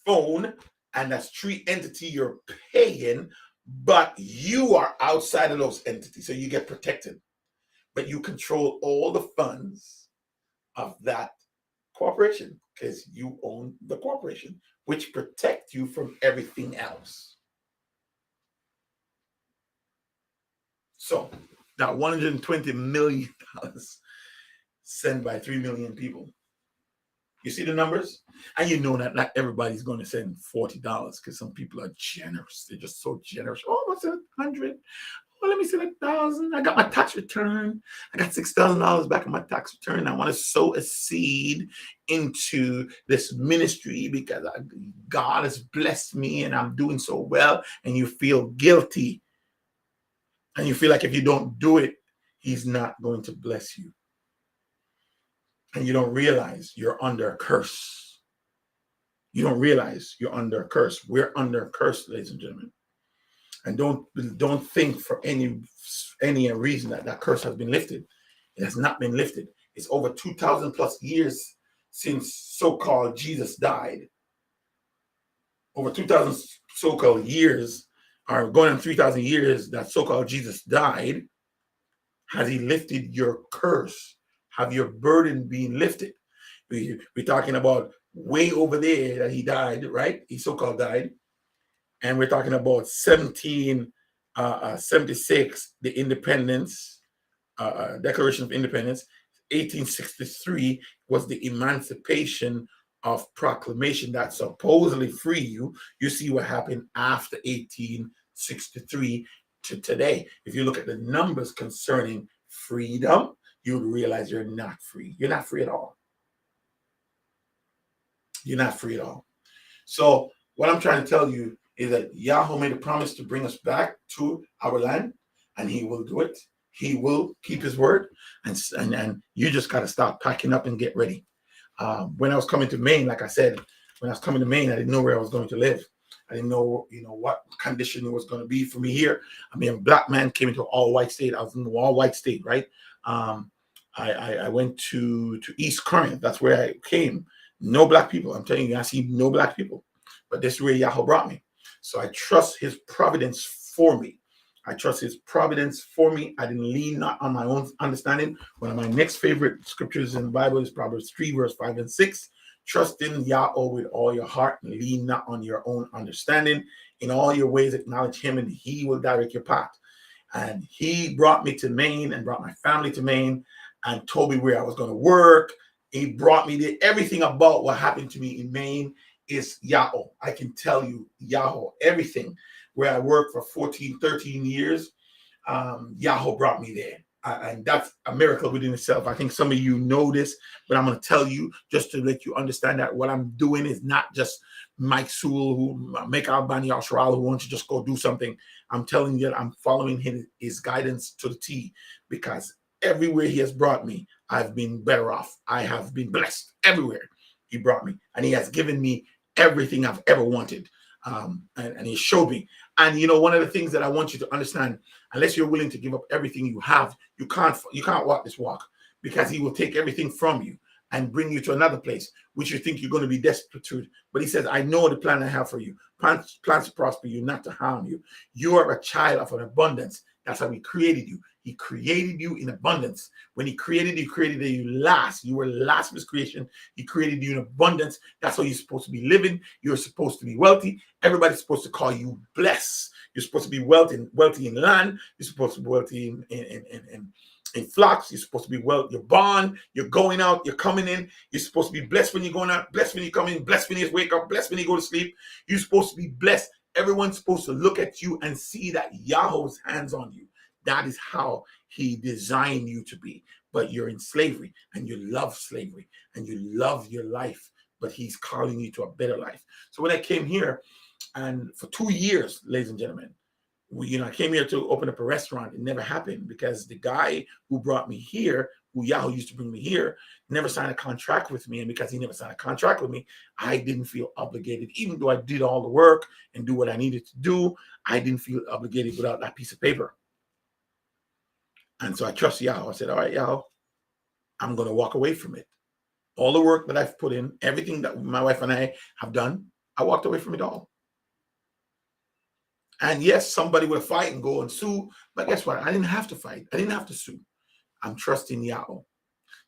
phone, and that's three entity you're paying, but you are outside of those entities, so you get protected. But you control all the funds of that corporation because you own the corporation, which protect you from everything else. So now $120 million sent by 3 million people. You see the numbers? And you know that not everybody's going to send $40 because some people are generous. They're just so generous. Oh, what's it? 100? Well, let me see that 1,000. I got my tax return. I got $6,000 back in my tax return. I want to sow a seed into this ministry because God has blessed me and I'm doing so well. And you feel guilty. And you feel like if you don't do it, he's not going to bless you. And you don't realize you're under a curse. You don't realize you're under a curse. We're under a curse, ladies and gentlemen. And don't think for any reason that that curse has been lifted. It has not been lifted. It's over 2,000 plus years since so-called Jesus died. Over 2,000 so-called years, or going on 3,000 years that so-called Jesus died. Has he lifted your curse? Have your burden been lifted? We're talking about way over there that he died, right? He so-called died. And we're talking about 1776, the independence, Declaration of Independence. 1863 was the Emancipation of Proclamation that supposedly free you. You see what happened after 1863 to today. If you look at the numbers concerning freedom, you would realize you're not free. You're not free at all. You're not free at all. So what I'm trying to tell you is that Yahweh made a promise to bring us back to our land, and he will do it. He will keep his word, and you just got to start packing up and get ready. When I was coming to Maine, like I said, when I was coming to Maine, I didn't know where I was going to live. I didn't know, what condition it was going to be for me here. I mean, a black man came into an all-white state. I was in an all-white state, right? I went to East Corinth. That's where I came. No black people. I'm telling you, I see no black people. But this is where Yahweh brought me. So I trust his providence for me. I trust his providence for me. I didn't lean not on my own understanding. One of my next favorite scriptures in the Bible is Proverbs 3, verse 5 and 6. Trust in Yahweh with all your heart and lean not on your own understanding. In all your ways acknowledge him and he will direct your path. And he brought me to Maine and brought my family to Maine and told me where I was going to work. He brought me there. Everything about what happened to me in Maine is Yahweh. I can tell you Yahweh, everything. Where I worked for 14, 13 years, Yahweh brought me there. And that's a miracle within itself. I think some of you know this, but I'm going to tell you just to let you understand that what I'm doing is not just Mike Sewell, who make Albani Ashral, who wants to just go do something. I'm telling you that I'm following his guidance to the T, because everywhere he has brought me, I've been better off. I have been blessed everywhere he brought me, and he has given me everything I've ever wanted. And he showed me. And one of the things that I want you to understand, unless you're willing to give up everything you have, you can't walk this walk, because he will take everything from you and bring you to another place which you think you're going to be desperate to. But he says, I know the plan I have for you. Plans to prosper you, not to harm you. You are a child of an abundance. That's how he created you. He created you in abundance. When he created you last. You were last of his creation. He created you in abundance. That's how you're supposed to be living. You're supposed to be wealthy. Everybody's supposed to call you blessed. You're supposed to be wealthy in land. You're supposed to be wealthy in flocks. You're supposed to be you're born, you're going out, you're coming in. You're supposed to be blessed when you're going out, blessed when you come in, blessed when you wake up, blessed when you go to sleep. You're supposed to be blessed. Everyone's supposed to look at you and see that Yahweh's hands on you. That is how he designed you to be. But you're in slavery, and you love slavery, and you love your life, but he's calling you to a better life. So when I came here, and for 2 years, ladies and gentlemen, I came here to open up a restaurant. It never happened because the guy who brought me here, who Yahweh used to bring me here, never signed a contract with me. And because he never signed a contract with me, I didn't feel obligated. Even though I did all the work and do what I needed to do, I didn't feel obligated without that piece of paper. And so I trust Yahweh. I said, all right, Yahweh, I'm going to walk away from it. All the work that I've put in, everything that my wife and I have done, I walked away from it all. And yes, somebody will fight and go and sue. But guess what? I didn't have to fight. I didn't have to sue. I'm trusting Yahweh.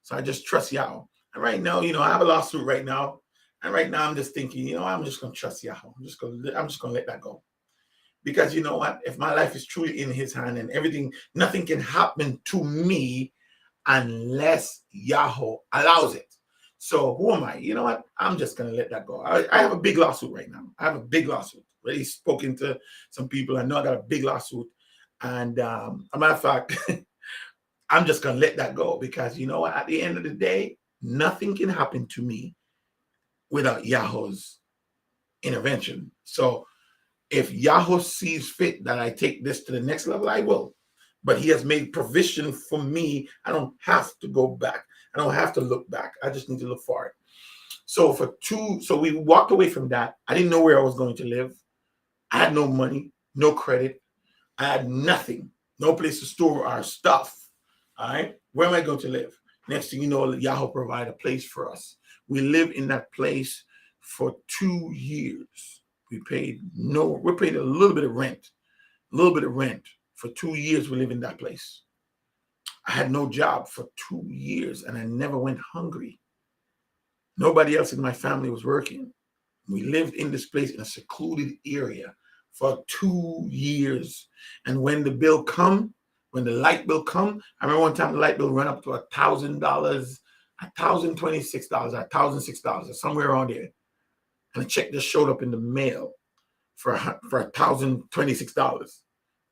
So I just trust Yahweh. And right now, I have a lawsuit right now. And right now I'm just thinking, I'm just going to trust Yahweh. I'm just going to let that go. Because you know what? If my life is truly in his hand and everything, nothing can happen to me unless Yahweh allows it. So who am I? You know what? I'm just going to let that go. I have a big lawsuit right now. I have a big lawsuit. Already spoken to some people. I know I got a big lawsuit. And a matter of fact, I'm just going to let that go, because you know what? At the end of the day, nothing can happen to me without Yahweh's intervention. So if Yahweh sees fit that I take this to the next level, I will. But he has made provision for me. I don't have to go back. I don't have to look back. I just need to look forward. So so we walked away from that. I didn't know where I was going to live. I had no money, no credit. I had nothing, no place to store our stuff. All right. Where am I going to live? Next thing you know, Yahweh provided a place for us. We lived in that place for 2 years. We paid a little bit of rent, For 2 years, we lived in that place. I had no job for 2 years, and I never went hungry. Nobody else in my family was working. We lived in this place in a secluded area for 2 years. And when the light bill come, I remember one time the light bill ran up to $1,000, $1,026, $1,006, somewhere around there. And a check just showed up in the mail for $1,026.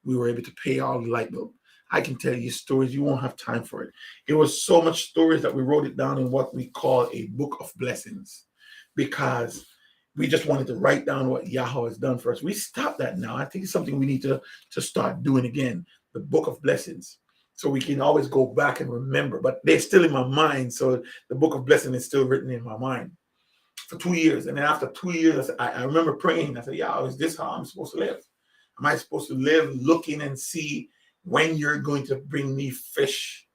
We were able to pay all the light bill. I can tell you stories. You won't have time for it. It was so much stories that we wrote it down in what we call a book of blessings, because we just wanted to write down what Yahweh has done for us. We stopped that now. I think it's something we need to start doing again, the book of blessings, so we can always go back and remember. But they're still in my mind, so the book of blessings is still written in my mind for 2 years. And then after 2 years, I remember praying. I said, Yahweh, is this how I'm supposed to live? Am I supposed to live looking and see when you're going to bring me fish?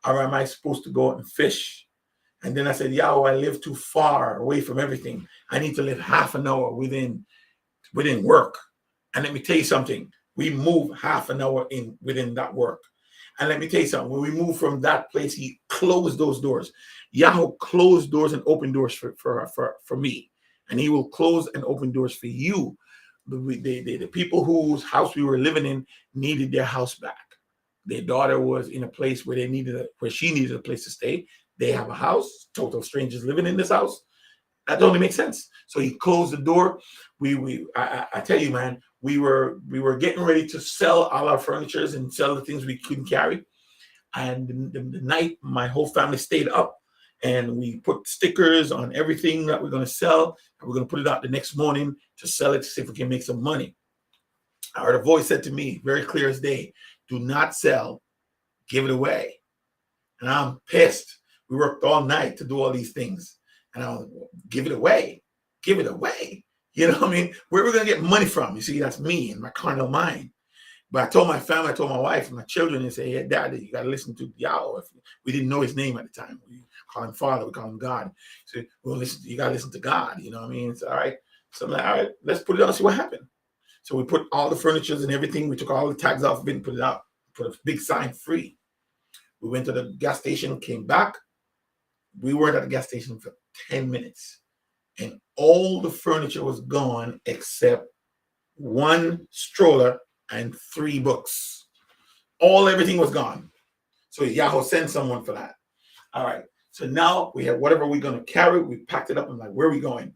Or am I supposed to go out and fish? And then I said, Yahweh, I live too far away from everything. I need to live half an hour within work. And let me tell you something. We move half an hour within that work. And let me tell you something. When we moved from that place, he closed those doors. Yahweh closed doors and opened doors for me. And he will close and open doors for you. The people whose house we were living in needed their house back. Their daughter was in a place where she needed a place to stay. They have a house, total strangers living in this house. That only makes sense. So he closed the door. I tell you, man, we were getting ready to sell all our furnitures and sell the things we couldn't carry. And the night, my whole family stayed up, and we put stickers on everything that we're going to sell. And we're going to put it out the next morning to sell it, to see if we can make some money. I heard a voice said to me, very clear as day, do not sell, give it away. And I'm pissed. We worked all night to do all these things. And I was, give it away. Give it away. You know what I mean? Where are we going to get money from? You see, that's me and my carnal mind. But I told my family, I told my wife and my children, and say, hey, Daddy, you got to listen to Yahweh. We didn't know his name at the time. We call him Father. We call him God. So, well, you got to listen to God. You know what I mean? It's all right. So I'm like, all right, let's put it on and see what happened. So we put all the furnitures and everything. We took all the tags off of it and put it out. Put a big sign, free. We went to the gas station, came back. We weren't at the gas station for 10 minutes. And all the furniture was gone except one stroller and 3 books. Everything was gone. So Yahweh sent someone for that. All right. So now we have whatever we're going to carry. We packed it up. I'm like, where are we going?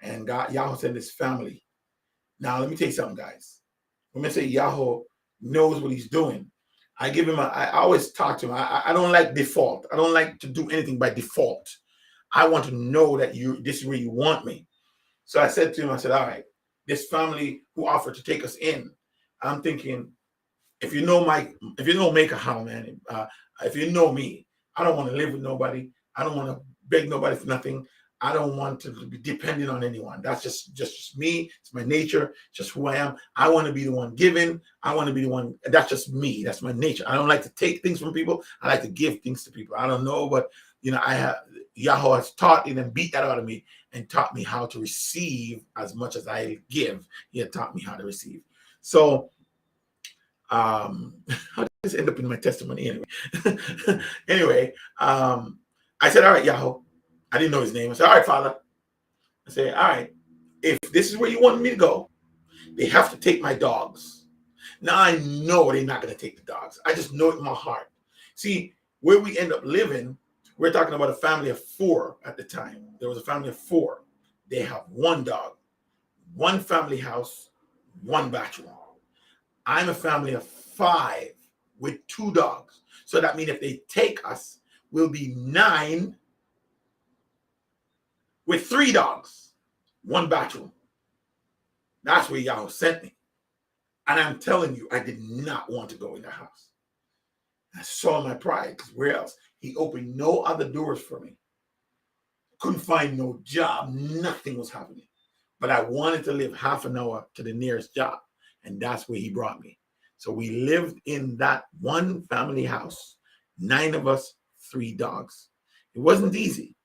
And Yahweh sent his family. Now, let me tell you something, guys. When I say Yahweh knows what he's doing, I always talk to him. I don't like default. I don't like to do anything by default. I want to know that this is where you want me. So I said to him, I said, all right, this family who offered to take us in, I'm thinking, if you know Maker how, man, if you know me, I don't want to live with nobody. I don't want to beg nobody for nothing. I don't want to be dependent on anyone. That's just me. It's my nature, just who I am. I want to be the one giving. I want to be the one. That's just me. That's my nature. I don't like to take things from people. I like to give things to people. I don't know, but Yahweh has taught it and beat that out of me and taught me how to receive as much as I give. He had taught me how to receive. So, how did this end up in my testimony anyway? Anyway, I said, all right, Yahweh. I didn't know his name. I said, all right, Father. I said, all right, if this is where you want me to go, they have to take my dogs. Now I know they're not going to take the dogs. I just know it in my heart. See, where we end up living, we're talking about a family of 4 at the time. There was a family of 4. They have 1 dog, 1 family house, 1 bathroom. I'm a family of 5 with 2 dogs. So that means if they take us, we'll be 9 with 3 dogs, 1 bathroom. That's where y'all sent me. And I'm telling you, I did not want to go in the house. I saw my pride, because where else? He opened no other doors for me. Couldn't find no job. Nothing was happening. But I wanted to live half an hour to the nearest job. And that's where he brought me. So we lived in that one family house, 9 of us, 3 dogs. It wasn't easy,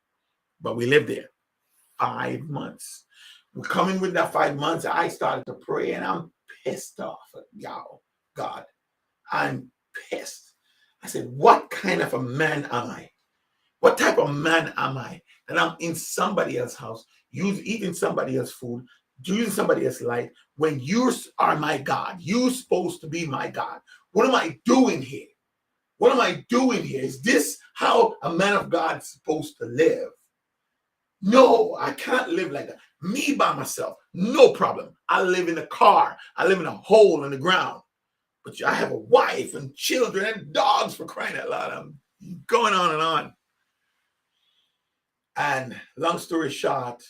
but we lived there 5 months. We're coming with that 5 months. I started to pray, and I'm pissed off at y'all, God. I'm pissed. I said, what kind of a man am I? What type of man am I that I'm in somebody else's house, eating somebody else's food, using somebody else's life, when you are my God? You're supposed to be my God. What am I doing here? What am I doing here? Is this how a man of God is supposed to live? No, I can't live like that. Me by myself, no problem. I live in a car. I live in a hole in the ground. But I have a wife and children and dogs, for crying out loud. I'm going on and on. And long story short,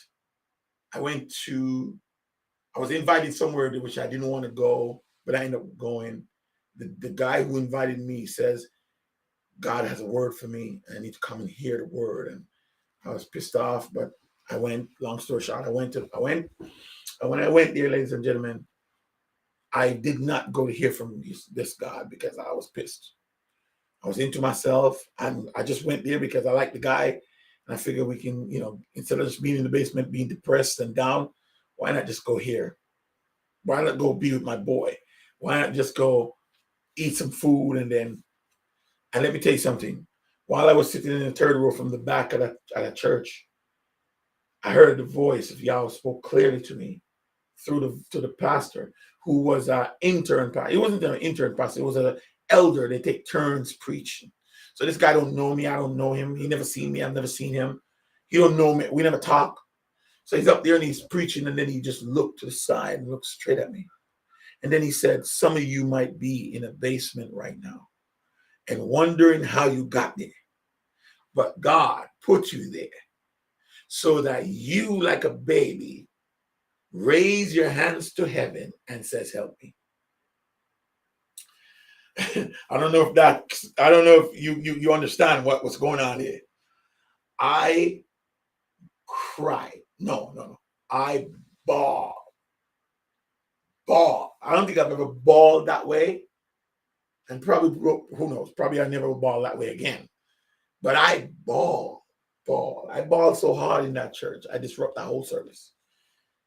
I was invited somewhere to which I didn't want to go, but I ended up going. The guy who invited me says, God has a word for me. I need to come and hear the word. And I was pissed off, but I went. Long story short, I went. And when I went there, ladies and gentlemen, I did not go to hear from this God because I was pissed. I was into myself, and I just went there because I like the guy, and I figured we can, instead of just being in the basement, being depressed and down, why not just go here? Why not go be with my boy? Why not just go eat some food and let me tell you something. While I was sitting in the third row from the back of the church, I heard the voice of Yahweh spoke clearly to me to the pastor, who was an intern pastor. He wasn't an intern pastor. It was an elder. They take turns preaching. So this guy don't know me. I don't know him. He never seen me. I've never seen him. He don't know me. We never talk. So he's up there and he's preaching, and then he just looked to the side and looked straight at me. And then he said, some of you might be in a basement right now and wondering how you got there. But God put you there so that you, like a baby, raise your hands to heaven and says, help me. I don't know if you understand what's going on here. I cried. No. I bawled. I don't think I've ever bawled that way. And probably, who knows, probably I never will bawl that way again. But I bawled. I bawled so hard in that church, I disrupted the whole service.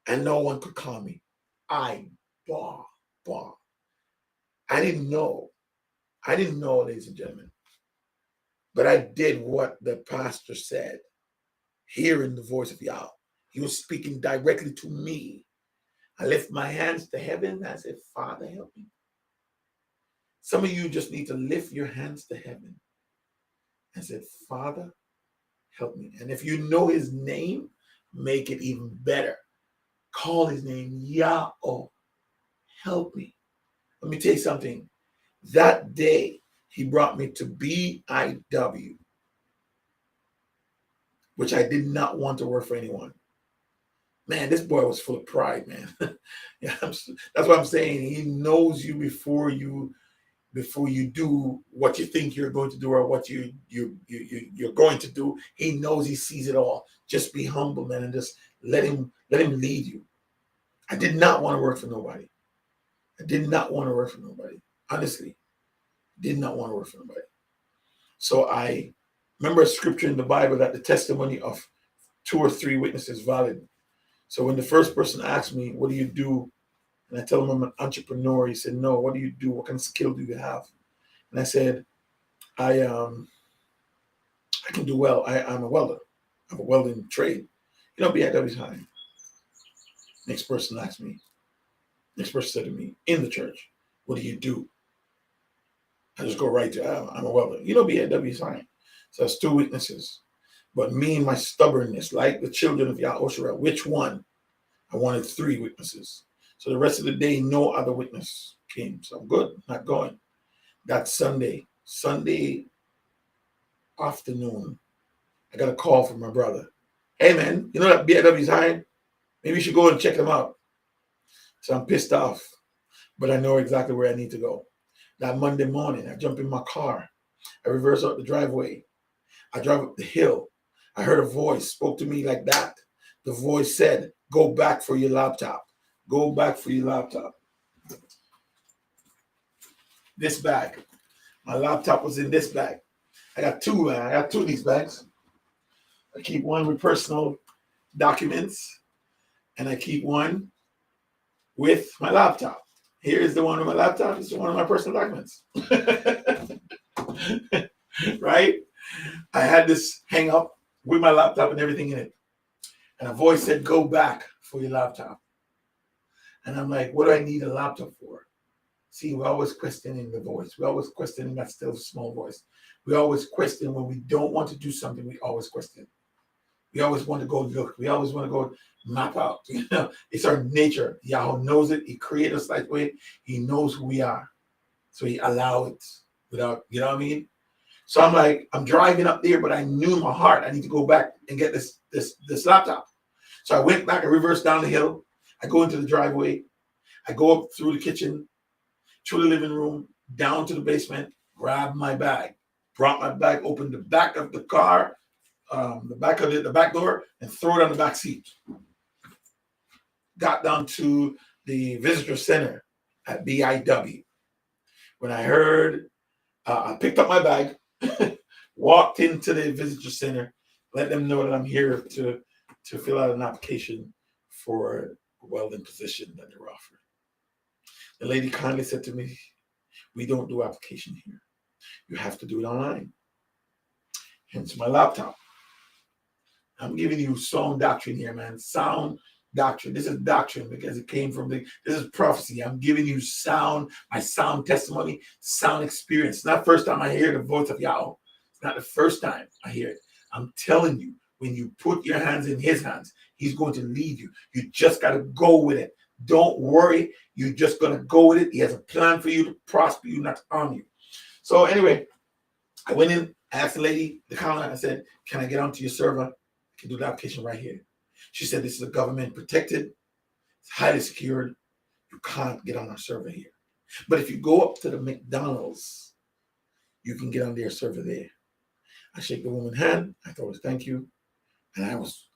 And no one could calm me. I bawled. I didn't know, ladies and gentlemen. But I did what the pastor said, hearing the voice of Yahweh. He was speaking directly to me. I lift my hands to heaven and I said, Father, help me. Some of you just need to lift your hands to heaven and say, Father, help me. And if you know his name, make it even better. Call his name, Yahweh, help me. Let me tell you something. That day, he brought me to BIW, which I did not want to work for anyone. Man, this boy was full of pride, man. Yeah, that's what I'm saying. He knows you before you do what you think you're going to do or what you're going to do. He knows, he sees it all. Just be humble, man, and just let him lead you. I did not want to work for nobody. Honestly, did not want to work for nobody. So I remember a scripture in the Bible that the testimony of 2 or 3 witnesses is valid. So when the first person asked me, what do you do? And I tell him I'm an entrepreneur. He said, no, what do you do? What kind of skill do you have? And I said, I can do well. I'm a welder. I have a welding trade. BIW's high. Next person asked me. Next person said to me, in the church, what do you do? I just go right to, I'm a welder. BIW's high. So that's 2 witnesses. But me and my stubbornness, like the children of Yahushua, which one? I wanted 3 witnesses. So the rest of the day, no other witness came. So I'm good, not going. That Sunday afternoon, I got a call from my brother. Hey man, you know that BIW's hiring? Maybe you should go and check them out. So I'm pissed off, but I know exactly where I need to go. That Monday morning, I jump in my car. I reverse out the driveway. I drive up the hill. I heard a voice spoke to me like that. The voice said, go back for your laptop. Go back for your laptop. This bag. My laptop was in this bag. I got two of these bags. I keep one with personal documents, and I keep one with my laptop. Here is the one with my laptop. This is one of my personal documents. Right? I had this hang up with my laptop and everything in it. And a voice said, go back for your laptop. And I'm like, what do I need a laptop for? See, we're always questioning the voice. We're always questioning that still small voice. We always question when we don't want to do something, we always question. We always want to go look. We always want to go map out. You know, it's our nature. Yahweh knows it. He created us that way. He knows who we are. So he allowed it without, you know what I mean? So I'm like, I'm driving up there, but I knew in my heart I need to go back and get this laptop. So I went back, I reversed down the hill. I go into the driveway. I go up through the kitchen, through the living room, down to the basement, grab my bag, brought my bag, opened the back of the car, the back door, and throw it on the back seat. Got down to the visitor center at BIW. When I heard, I picked up my bag, walked into the visitor center, let them know that I'm here to fill out an application for a welding position that they're offering. The lady kindly said to me, we don't do application here. You have to do it online. Hence my laptop. I'm giving you sound doctrine here, man. Sound doctrine. This is doctrine because it came from this is prophecy. I'm giving you my sound testimony, sound experience. It's not the first time I hear the voice of Yahweh. It's not the first time I hear it. I'm telling you, when you put your hands in his hands, he's going to lead you. You just got to go with it. Don't worry. You're just going to go with it. He has a plan for you to prosper you, not to harm you. So anyway, I went in, I asked the lady, the counter, I said, can I get onto your server? I can do the application right here. She said, this is a government protected. It's highly secured. You can't get on our server here. But if you go up to the McDonald's, you can get on their server there. I shake the woman's hand. I told her, thank you. And I was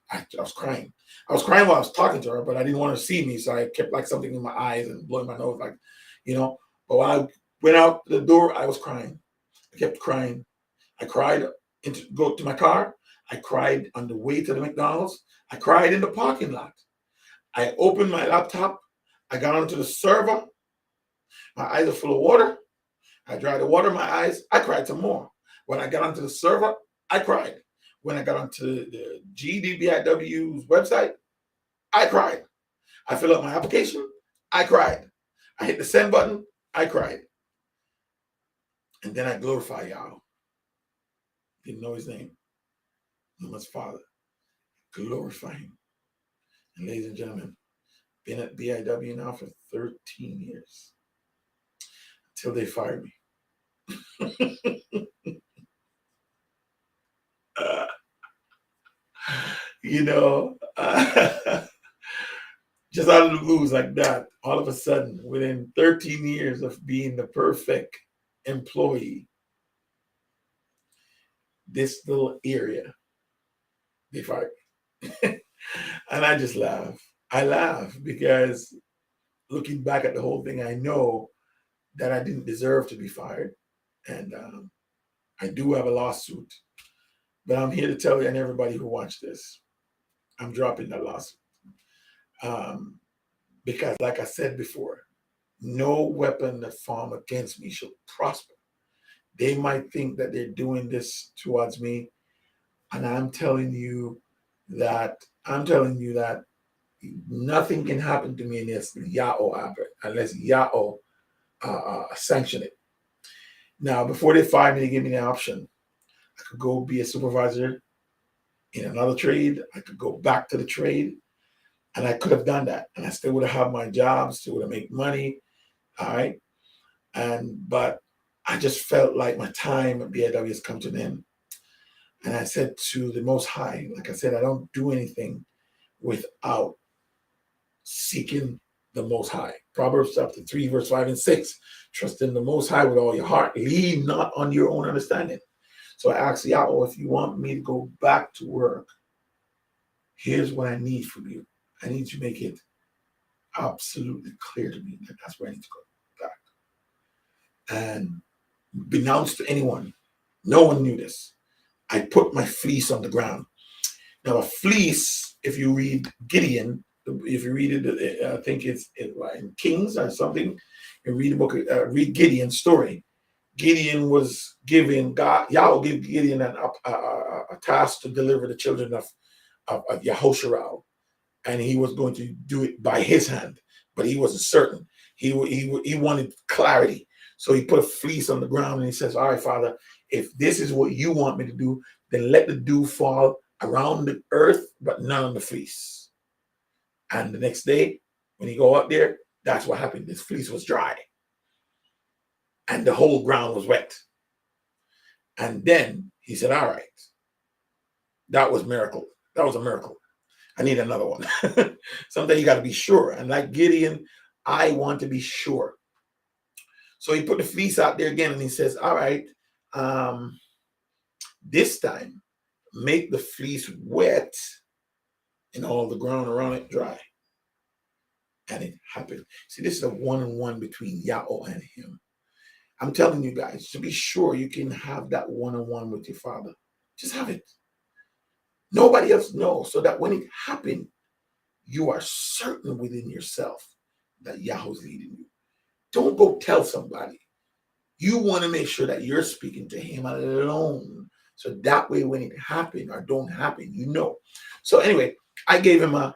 crying. I was crying while I was talking to her, but I didn't want her to see me. So I kept like something in my eyes and blowing my nose, like, you know. But when I went out the door, I was crying. I kept crying. I cried go to my car. I cried on the way to the McDonald's. I cried in the parking lot. I opened my laptop. I got onto the server. My eyes are full of water. I dried the water in my eyes. I cried some more. When I got onto the server, I cried. When I got onto the GDBIW's website, I cried. I filled out my application. I cried. I hit the send button. I cried. And then I glorify Yahweh. Didn't know his name. Knew his father. Glorify him. And ladies and gentlemen, been at BIW now for 13 years. Until they fired me. You know, just out of the blues like that, all of a sudden, within 13 years of being the perfect employee, this little area, they fired me. And I just laugh. I laugh because looking back at the whole thing, I know that I didn't deserve to be fired. And I do have a lawsuit. But I'm here to tell you and everybody who watched this, I'm dropping that lawsuit. Because like I said before, no weapon that form against me shall prosper. They might think that they're doing this towards me. And I'm telling you that nothing can happen to me unless Yahweh sanction it. Now, before they fire me, they give me the option. I could go be a supervisor in another trade. I could go back to the trade, and I could have done that, and I still would have had my job, still would have made money. All right, but I just felt like my time at BIW has come to an end. And I said to the Most High, like I said, I don't do anything without seeking the Most High. Proverbs chapter 3, verse 5 and 6. Trust in the Most High with all your heart. Lean not on your own understanding. So I asked Yahweh, if you want me to go back to work, here's what I need from you. I need you to make it absolutely clear to me that that's where I need to go back. And unbeknownst to anyone, no one knew this. I put my fleece on the ground. Now, a fleece, if you read Gideon, if you read it, I think it's in Kings or something, you read the book, read Gideon's story. Gideon was given, God, Yahweh gave Gideon a task to deliver the children of Yahusharao, and he was going to do it by his hand, but he wasn't certain. He wanted clarity. So he put a fleece on the ground and he says, all right, Father, if this is what you want me to do, then let the dew fall around the earth, but not on the fleece. And the next day, when he go out there, that's what happened. This fleece was dry. And the whole ground was wet. And then he said, all right, that was miracle. That was a miracle. I need another one. Someday you got to be sure. And like Gideon, I want to be sure. So he put the fleece out there again and he says, all right, this time, make the fleece wet and all the ground around it dry. And it happened. See, this is a one-on-one between Yahweh and him. I'm telling you guys, to be sure you can have that one-on-one with your Father. Just have it. Nobody else knows. So that when it happened, you are certain within yourself that Yahweh's leading you. Don't go tell somebody. You want to make sure that you're speaking to him alone. So that way when it happened or don't happen, you know. So anyway, I gave him a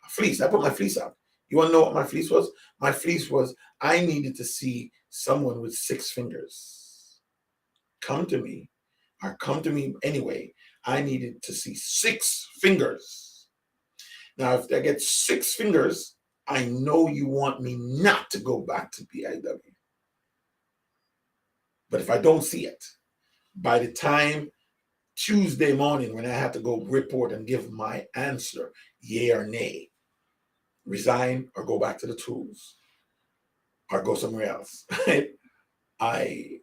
fleece. I put my fleece out. You want to know what my fleece was? My fleece was, I needed to see someone with 6 fingers come to me, or come to me anyway. I needed to see 6 fingers. Now, if I get 6 fingers, I know you want me not to go back to BIW. But if I don't see it, by the time Tuesday morning when I had to go report and give my answer, yay or nay, resign or go back to the tools or go somewhere else, I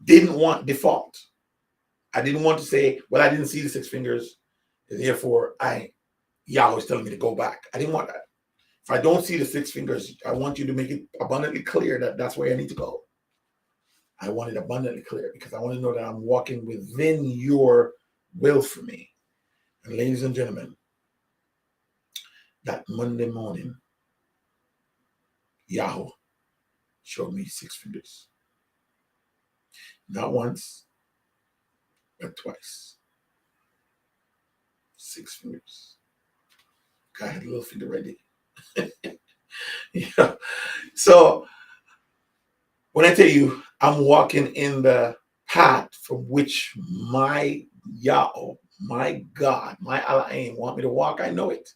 didn't want default. I didn't want to say, well, I didn't see the 6 fingers, and therefore Yahweh's telling me to go back. I didn't want that. If I don't see the 6 fingers, I want you to make it abundantly clear that that's where I need to go. I want it abundantly clear because I want to know that I'm walking within your will for me. And ladies and gentlemen, that Monday morning, Yahweh showed me 6 fingers. Not once, but twice. 6 fingers. I had a little finger ready. Yeah. So when I tell you I'm walking in the path from which my Yahweh, my God, my Elohim want me to walk, I know it.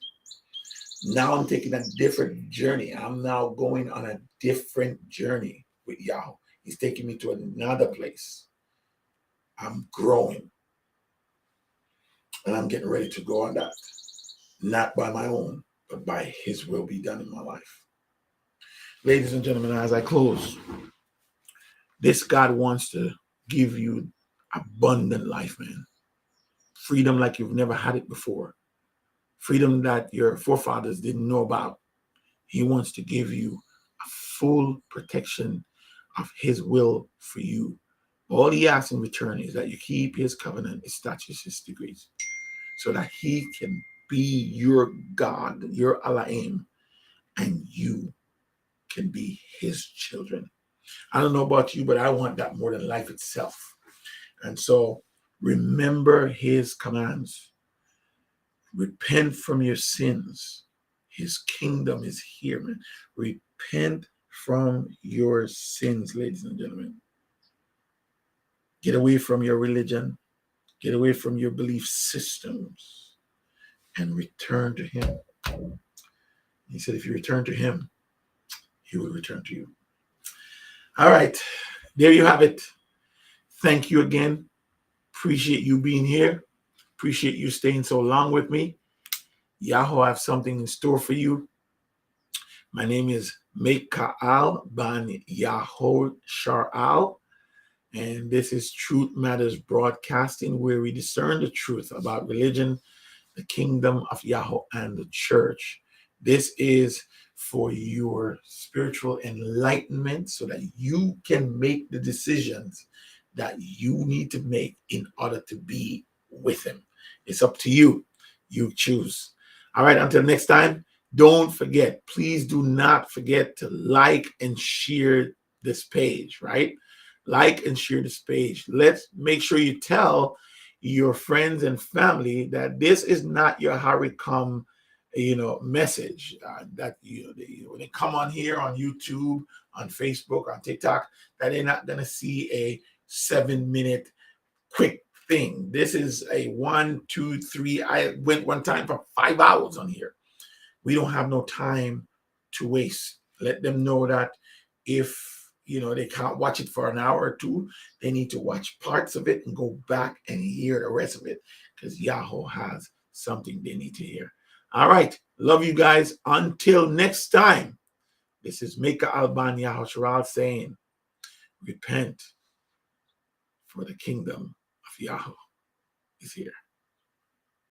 Now I'm taking a different journey. I'm now going on a different journey with Yahweh. He's taking me to another place. I'm growing. And I'm getting ready to go on that. Not by my own, but by his will be done in my life. Ladies and gentlemen, as I close, this God wants to give you abundant life, man. Freedom like you've never had it before. Freedom that your forefathers didn't know about. He wants to give you a full protection of his will for you. All he asks in return is that you keep his covenant, his statutes, his decrees, so that he can be your God, your Elohim, and you can be his children. I don't know about you, but I want that more than life itself. And so remember his commands. Repent from your sins. His kingdom is here, man. Repent from your sins, ladies and gentlemen. Get away from your religion. Get away from your belief systems and return to him. He said, if you return to him, he will return to you. All right. There you have it. Thank you again. Appreciate you being here. Appreciate you staying so long with me. Yahoo, I have something in store for you. My name is Mekaal Ban Yahoo Sharal, and this is Truth Matters Broadcasting, where we discern the truth about religion, the kingdom of Yahweh, and the church. This is for your spiritual enlightenment so that you can make the decisions that you need to make in order to be with Him. It's up to you. You choose. All right, until next time, don't forget, please do not forget to like and share this page, right? Like and share this page. Let's make sure you tell your friends and family that this is not your Harry come, message. That when they come on here on YouTube, on Facebook, on TikTok, that they're not gonna see a 7-minute quick thing. This is a 1, 2, 3. I went one time for 5 hours on here. We don't have no time to waste. Let them know that if they can't watch it for an hour or two, they need to watch parts of it and go back and hear the rest of it, because Yahoo has something they need to hear. All right. Love you guys. Until next time, this is Mika Alban Yahusharal saying, repent, for the kingdom of Yahoo is here.